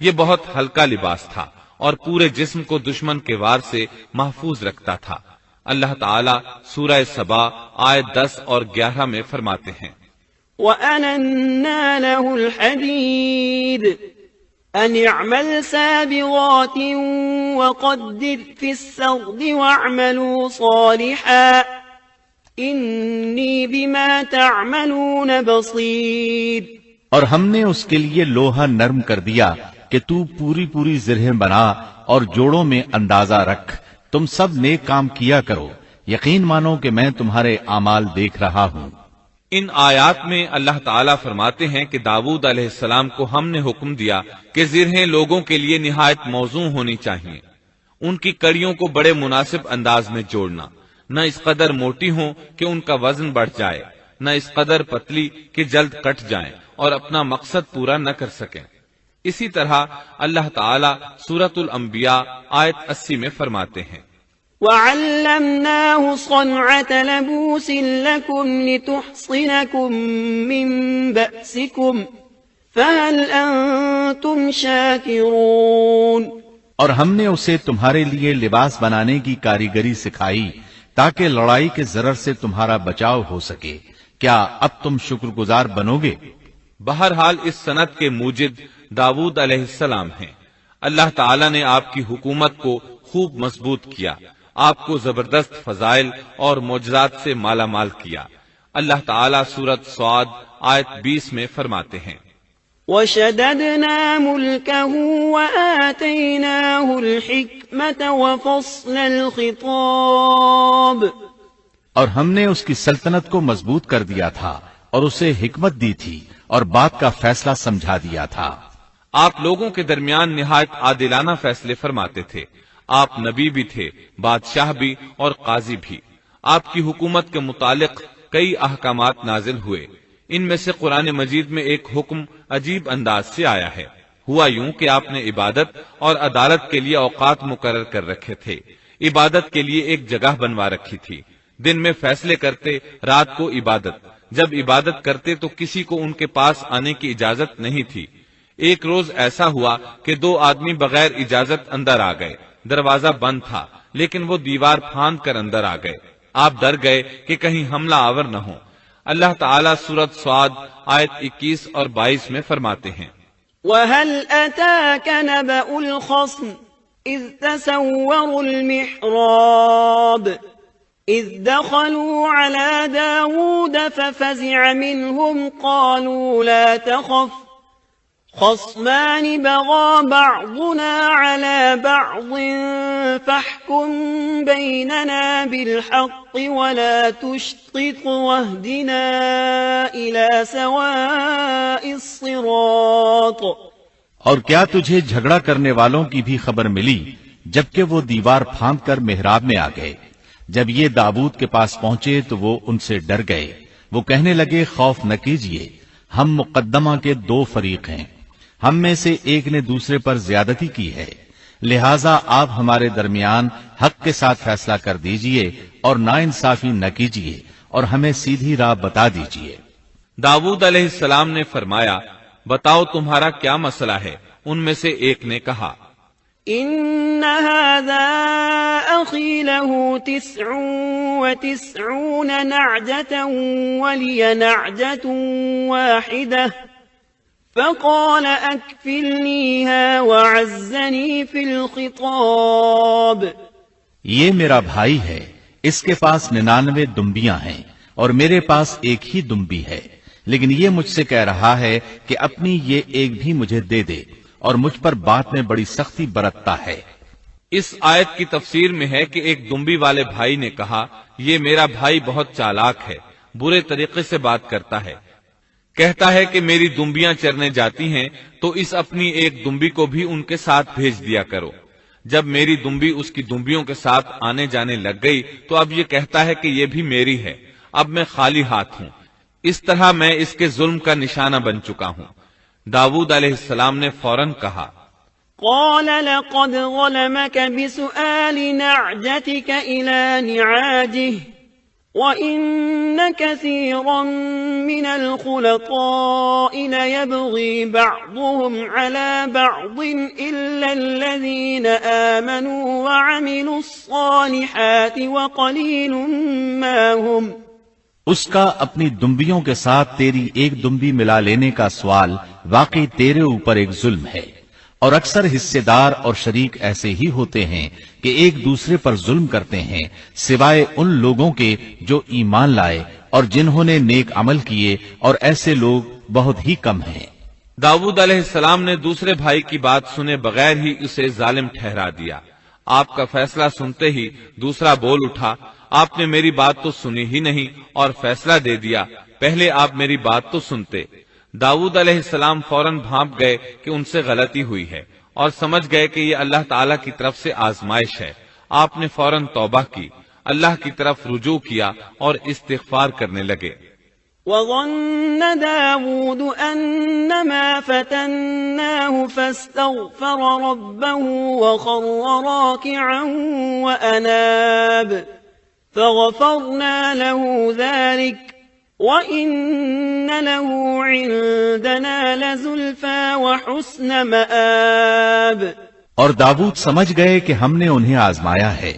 S1: یہ بہت ہلکا لباس تھا اور پورے جسم کو دشمن کے وار سے محفوظ رکھتا تھا۔ اللہ تعالیٰ سورہ سبا آیت 10 اور 11 میں فرماتے ہیں،
S2: وَأَلَنَّا لَهُ الْحَدِيدَ أَنِ اعْمَلْ سَابِغَاتٍ وَقَدِّرْ فِي السَّرْدِ وَاعْمَلُوا صَالِحًا إِنِّي بِمَا تَعْمَلُونَ بَصِيرٌ۔
S3: اور ہم نے اس کے لیے لوہا نرم کر دیا کہ تو پوری پوری زرہیں بنا اور جوڑوں میں اندازہ رکھ، تم سب نیک کام کیا کرو، یقین مانو کہ میں تمہارے اعمال دیکھ رہا ہوں۔
S1: ان آیات میں اللہ تعالیٰ فرماتے ہیں کہ داؤد علیہ السلام کو ہم نے حکم دیا کہ زرہیں لوگوں کے لیے نہایت موزوں ہونی چاہیے، ان کی کڑیوں کو بڑے مناسب انداز میں جوڑنا، نہ اس قدر موٹی ہوں کہ ان کا وزن بڑھ جائے، نہ اس قدر پتلی کہ جلد کٹ جائیں اور اپنا مقصد پورا نہ کر سکیں۔ اسی طرح اللہ تعالیٰ سورۃ الانبیاء آیت 80 میں فرماتے ہیں،
S2: وَعَلَّمْنَاهُ صَنْعَةَ لَبُوسٍ لَكُمْ لِتُحْصِنَكُمْ مِنْ بَأْسِكُمْ فَهَلْ أَنْتُمْ شَاكِرُونَ۔
S3: اور ہم نے اسے تمہارے لیے لباس بنانے کی کاریگری سکھائی تاکہ لڑائی کے ضرر سے تمہارا بچاؤ ہو سکے، کیا اب تم شکر گزار بنو گے؟
S1: بہرحال اس صنعت کے موجد داؤد علیہ السلام ہیں۔ اللہ تعالیٰ نے آپ کی حکومت کو خوب مضبوط کیا، آپ کو زبردست فضائل اور معجزات سے مالا مال کیا۔ اللہ تعالیٰ سورۃ صاد آیت 20 میں فرماتے ہیں،
S2: وَشَدَدْنَا مُلْكَهُ وَآتَيْنَاهُ الْحِكْمَةَ وَفَصْلَ الْخِطَابِ۔
S3: اور ہم نے اس کی سلطنت کو مضبوط کر دیا تھا اور اسے حکمت دی تھی اور بات کا فیصلہ سمجھا دیا تھا۔
S1: آپ لوگوں کے درمیان نہایت عادلانہ فیصلے فرماتے تھے، آپ نبی بھی تھے، بادشاہ بھی اور قاضی بھی۔ آپ کی حکومت کے متعلق کئی احکامات نازل ہوئے، ان میں سے قرآن مجید میں ایک حکم عجیب انداز سے آیا ہے۔ ہوا یوں کہ آپ نے عبادت اور عدالت کے لیے اوقات مقرر کر رکھے تھے، عبادت کے لیے ایک جگہ بنوا رکھی تھی، دن میں فیصلے کرتے، رات کو عبادت۔ جب عبادت کرتے تو کسی کو ان کے پاس آنے کی اجازت نہیں تھی۔ ایک روز ایسا ہوا کہ 2 آدمی بغیر اجازت اندر آ گئے، دروازہ بند تھا لیکن وہ دیوار پھاند کر اندر آ گئے۔ آپ ڈر گئے کہ کہیں حملہ آور نہ ہو۔ اللہ تعالیٰ سورۃ صاد آیت 21 اور 22 میں فرماتے ہیں،
S2: وَهَلْ أَتَاكَ نَبَأُ الْخَصْمِ إِذْ تَسَوَّرُوا الْمِحْرَابَ إِذْ دَخَلُوا عَلَى دَاوُودَ فَفَزِعَ مِنْهُمْ قَالُوا لَا تَخَفْ خَصْمَانِ بَغَى بَعْضُنَا عَلَى بَعْضٍ فَاحْكُم بَيْنَنَا بِالْحَقِّ وَلَا تُشْطِطْ وَاهْدِنَا إِلَى سَوَاءِ الصِّرَاطِ۔
S3: اور کیا تجھے جھگڑا کرنے والوں کی بھی خبر ملی جبکہ وہ دیوار پھاند کر محراب میں آ گئے؟ جب یہ داؤد کے پاس پہنچے تو وہ ان سے ڈر گئے، وہ کہنے لگے خوف نہ کیجیے، ہم مقدمہ کے 2 فریق ہیں، ہم میں سے ایک نے دوسرے پر زیادتی کی ہے، لہٰذا آپ ہمارے درمیان حق کے ساتھ فیصلہ کر دیجئے اور ناانصافی نہ کیجیے اور ہمیں سیدھی راہ بتا دیجئے۔
S1: داؤد علیہ السلام نے فرمایا، بتاؤ تمہارا کیا مسئلہ ہے؟ ان میں سے ایک نے کہا،
S2: إِنَّ هَذَا أَخِي لَهُ 99 نَعْجَةً وَلِيَ نَعْجَةٌ وَاحِدَةٌ فَقَالَ أَكْفِلْنِيهَا وَعَزَّنِي فِي الْخِطَابِ۔
S3: یہ میرا بھائی ہے، اس کے پاس 99 دمبیاں ہیں اور میرے پاس ایک ہی دمبی ہے، لیکن یہ مجھ سے کہہ رہا ہے کہ اپنی یہ ایک بھی مجھے دے دے اور مجھ پر بات میں بڑی سختی برتتا ہے۔
S1: اس آیت کی تفسیر میں ہے کہ ایک دمبی والے بھائی نے کہا، یہ میرا بھائی بہت چالاک ہے، برے طریقے سے بات کرتا ہے، کہتا ہے کہ میری دمبیاں چرنے جاتی ہیں تو اس اپنی ایک دمبی کو بھی ان کے ساتھ بھیج دیا کرو۔ جب میری دمبی اس کی دمبیوں کے ساتھ آنے جانے لگ گئی تو اب یہ کہتا ہے کہ یہ بھی میری ہے، اب میں خالی ہاتھ ہوں۔ اس طرح میں اس کے ظلم کا نشانہ بن چکا ہوں۔ داؤد علیہ السلام نے فوراً کہا،
S2: قال لقد ظلمك بسؤال نعجتك إلى نعاجه وَإِنَّ كَثِيرًا مِنَ الْخُلَطَاءِ لَيَبْغِي بَعْضُهُمْ عَلَى بَعْضٍ إِلَّا الَّذِينَ آمَنُوا وَعَمِلُوا الصَّالِحَاتِ وَقَلِيلٌ مَا هُمْ۔
S3: اس کا اپنی دمبیوں کے ساتھ تیری ایک دمبی ملا لینے کا سوال واقعی تیرے اوپر ایک ظلم ہے، اور اکثر حصے دار اور شریک ایسے ہی ہوتے ہیں کہ ایک دوسرے پر ظلم کرتے ہیں، سوائے ان لوگوں کے جو ایمان لائے اور جنہوں نے نیک عمل کیے، اور ایسے لوگ بہت ہی کم ہیں۔
S1: داؤد علیہ السلام نے دوسرے بھائی کی بات سنے بغیر ہی اسے ظالم ٹھہرا دیا۔ آپ کا فیصلہ سنتے ہی دوسرا بول اٹھا، آپ نے میری بات تو سنی ہی نہیں اور فیصلہ دے دیا، پہلے آپ میری بات تو سنتے۔ داؤد علیہ السلام فوراً بھانپ گئے کہ ان سے غلطی ہوئی ہے اور سمجھ گئے کہ یہ اللہ تعالیٰ کی طرف سے آزمائش ہے۔ آپ نے فوراً توبہ کی، اللہ کی طرف رجوع کیا اور استغفار کرنے لگے۔
S2: وَظَنَّ دَاوُودُ أَنَّمَا فَتَنَّاهُ فَاسْتَغْفَرَ رَبَّهُ وَخَرَّ رَاكِعًا وَأَنَابَ فَغَفَرْنَا لَهُ ذَلِكَ وَإِنَّ لَهُ عِندَنَا لَزُلْفَىٰ وَحُسْنَ مَآبٍ۔
S3: اور داؤد سمجھ گئے کہ ہم نے انہیں آزمایا ہے،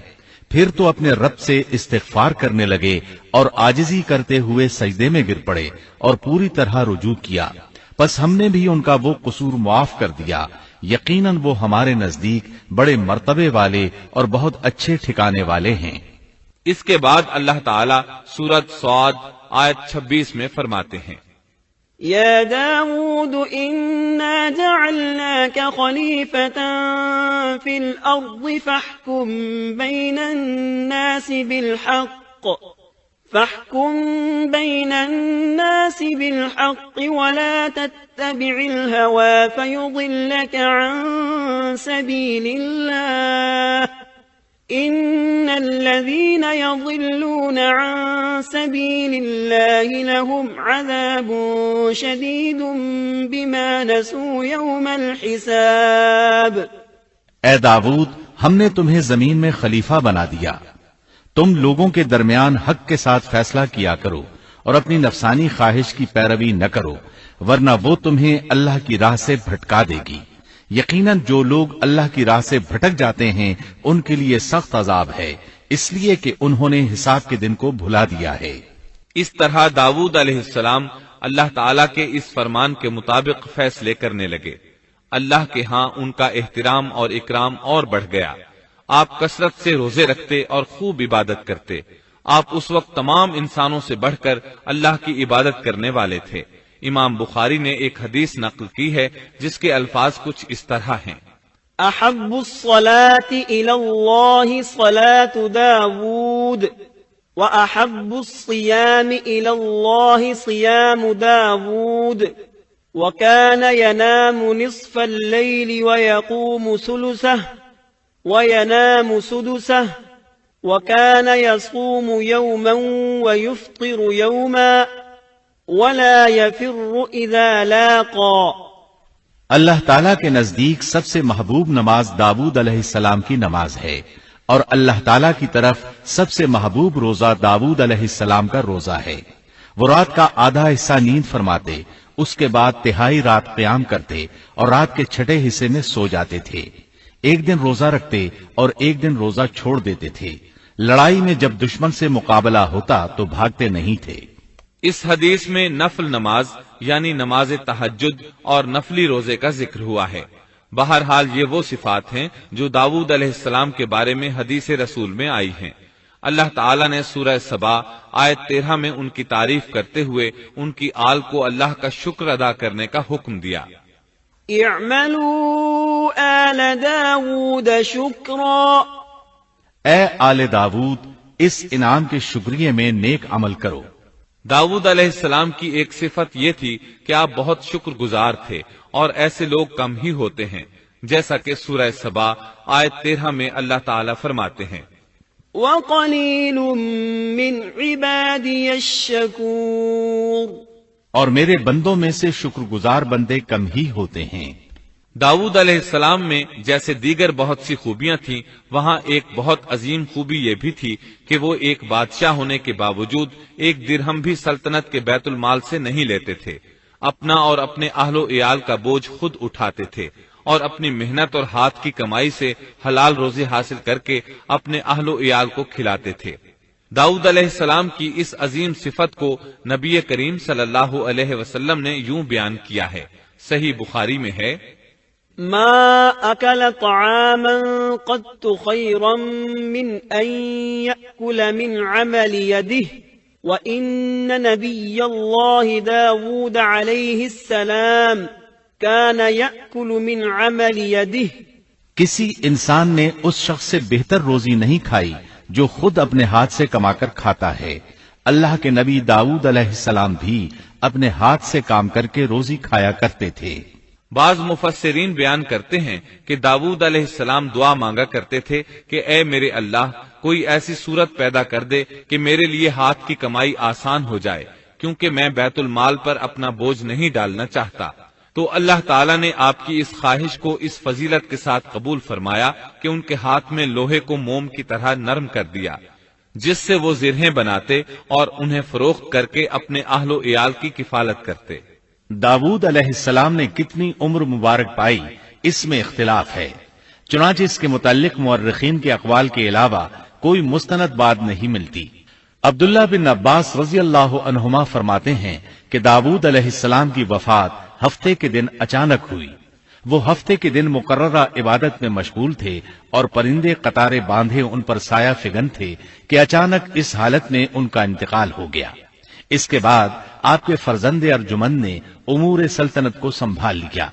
S3: پھر تو اپنے رب سے استغفار کرنے لگے اور عاجزی کرتے ہوئے سجدے میں گر پڑے اور پوری طرح رجوع کیا، پس ہم نے بھی ان کا وہ قصور معاف کر دیا، یقیناً وہ ہمارے نزدیک بڑے مرتبے والے اور بہت اچھے ٹھکانے والے ہیں۔
S1: اس کے بعد اللہ تعالیٰ سورۃ صاد آیت 26 میں فرماتے ہیں،
S2: يا داود إنا جعلناك خليفة في الأرض فاحكم بين الناس بالحق ولا تتبع الهوى فيضلك عن سبيل الله إن الذين يضلون عن سبيل الله لهم عذاب شديد بما نسوا يوم الحساب۔
S3: اے داؤد، ہم نے تمہیں زمین میں خلیفہ بنا دیا، تم لوگوں کے درمیان حق کے ساتھ فیصلہ کیا کرو اور اپنی نفسانی خواہش کی پیروی نہ کرو، ورنہ وہ تمہیں اللہ کی راہ سے بھٹکا دے گی۔ یقیناً جو لوگ اللہ کی راہ سے بھٹک جاتے ہیں ان کے لیے سخت عذاب ہے، اس لیے کہ انہوں نے حساب کے دن کو بھلا دیا ہے۔
S1: اس طرح داؤد علیہ السلام اللہ تعالیٰ کے اس فرمان کے مطابق فیصلے کرنے لگے۔ اللہ کے ہاں ان کا احترام اور اکرام اور بڑھ گیا۔ آپ کثرت سے روزے رکھتے اور خوب عبادت کرتے۔ آپ اس وقت تمام انسانوں سے بڑھ کر اللہ کی عبادت کرنے والے تھے۔ امام بخاری نے ایک حدیث نقل کی ہے جس کے الفاظ کچھ اس طرح ہیں،
S2: احب الصلاة الى اللہ صلاة داود واحب الصيام الى اللہ صيام داود وكان ينام نصف الليل ويقوم ثلثه وينام سدسه وكان يصوم يوما ويفطر يوما ولا يفر اذا لاقا۔
S3: اللہ تعالیٰ کے نزدیک سب سے محبوب نماز داؤد علیہ السلام کی نماز ہے، اور اللہ تعالیٰ کی طرف سب سے محبوب روزہ داؤد علیہ السلام کا روزہ ہے۔ وہ رات کا آدھا حصہ نیند فرماتے، اس کے بعد تہائی رات قیام کرتے اور رات کے چھٹے حصے میں سو جاتے تھے۔ ایک دن روزہ رکھتے اور ایک دن روزہ چھوڑ دیتے تھے۔ لڑائی میں جب دشمن سے مقابلہ ہوتا تو بھاگتے نہیں تھے۔
S1: اس حدیث میں نفل نماز یعنی نماز تہجد اور نفلی روزے کا ذکر ہوا ہے۔ بہرحال یہ وہ صفات ہیں جو داؤد علیہ السلام کے بارے میں حدیث رسول میں آئی ہیں۔ اللہ تعالیٰ نے سورہ سبا آیت 13 میں ان کی تعریف کرتے ہوئے ان کی آل کو اللہ کا شکر ادا کرنے کا حکم دیا۔
S2: اعملوا آل داود شکرا،
S3: اے آل داؤد اس انعام کے شکریہ میں نیک عمل کرو۔
S1: داؤد علیہ السلام کی ایک صفت یہ تھی کہ آپ بہت شکر گزار تھے، اور ایسے لوگ کم ہی ہوتے ہیں، جیسا کہ سورہ سبا آیت 13 میں اللہ تعالیٰ فرماتے ہیں،
S2: وَقَلِيلٌ مِّنْ عِبَادِيَ الشَّكُورُ،
S3: اور میرے بندوں میں سے شکر گزار بندے کم ہی ہوتے ہیں۔
S1: داؤد علیہ السلام میں جیسے دیگر بہت سی خوبیاں تھیں، وہاں ایک بہت عظیم خوبی یہ بھی تھی کہ وہ ایک بادشاہ ہونے کے باوجود ایک درہم بھی سلطنت کے بیت المال سے نہیں لیتے تھے، اپنا اور اپنے اہل و عیال کا بوجھ خود اٹھاتے تھے، اور اپنی محنت اور ہاتھ کی کمائی سے حلال روزی حاصل کر کے اپنے اہل و عیال کو کھلاتے تھے۔ داؤد علیہ السلام کی اس عظیم صفت کو نبی کریم صلی اللہ علیہ وسلم نے یوں بیان کیا ہے، صحیح بخاری میں ہے،
S2: ما أكل طعاما قط خيرا من أن يأكل من عمل يده وإن نبي الله داود عليه السلام كان يأكل من عمل يده۔
S3: کسی انسان نے اس شخص سے بہتر روزی نہیں کھائی جو خود اپنے ہاتھ سے کما کر کھاتا ہے۔ اللہ کے نبی داؤد علیہ السلام بھی اپنے ہاتھ سے کام کر کے روزی کھایا کرتے تھے۔
S1: بعض مفسرین بیان کرتے ہیں کہ داؤد علیہ السلام دعا مانگا کرتے تھے کہ اے میرے اللہ، کوئی ایسی صورت پیدا کر دے کہ میرے لیے ہاتھ کی کمائی آسان ہو جائے، کیونکہ میں بیت المال پر اپنا بوجھ نہیں ڈالنا چاہتا۔ تو اللہ تعالیٰ نے آپ کی اس خواہش کو اس فضیلت کے ساتھ قبول فرمایا کہ ان کے ہاتھ میں لوہے کو موم کی طرح نرم کر دیا، جس سے وہ زرہیں بناتے اور انہیں فروخت کر کے اپنے اہل و عیال کی کفالت کرتے۔
S3: داؤد علیہ السلام نے کتنی عمر مبارک پائی، اس میں اختلاف ہے، چنانچہ اس کے متعلق مورخین کے اقوال کے علاوہ کوئی مستند بات نہیں ملتی۔ عبداللہ بن عباس رضی اللہ عنہما فرماتے ہیں کہ داؤد علیہ السلام کی وفات ہفتے کے دن اچانک ہوئی۔ وہ ہفتے کے دن مقررہ عبادت میں مشغول تھے اور پرندے قطارے باندھے ان پر سایہ فگن تھے کہ اچانک اس حالت میں ان کا انتقال ہو گیا۔ اس کے بعد آپ کے فرزند ارجمند نے امور سلطنت کو سنبھال لیا۔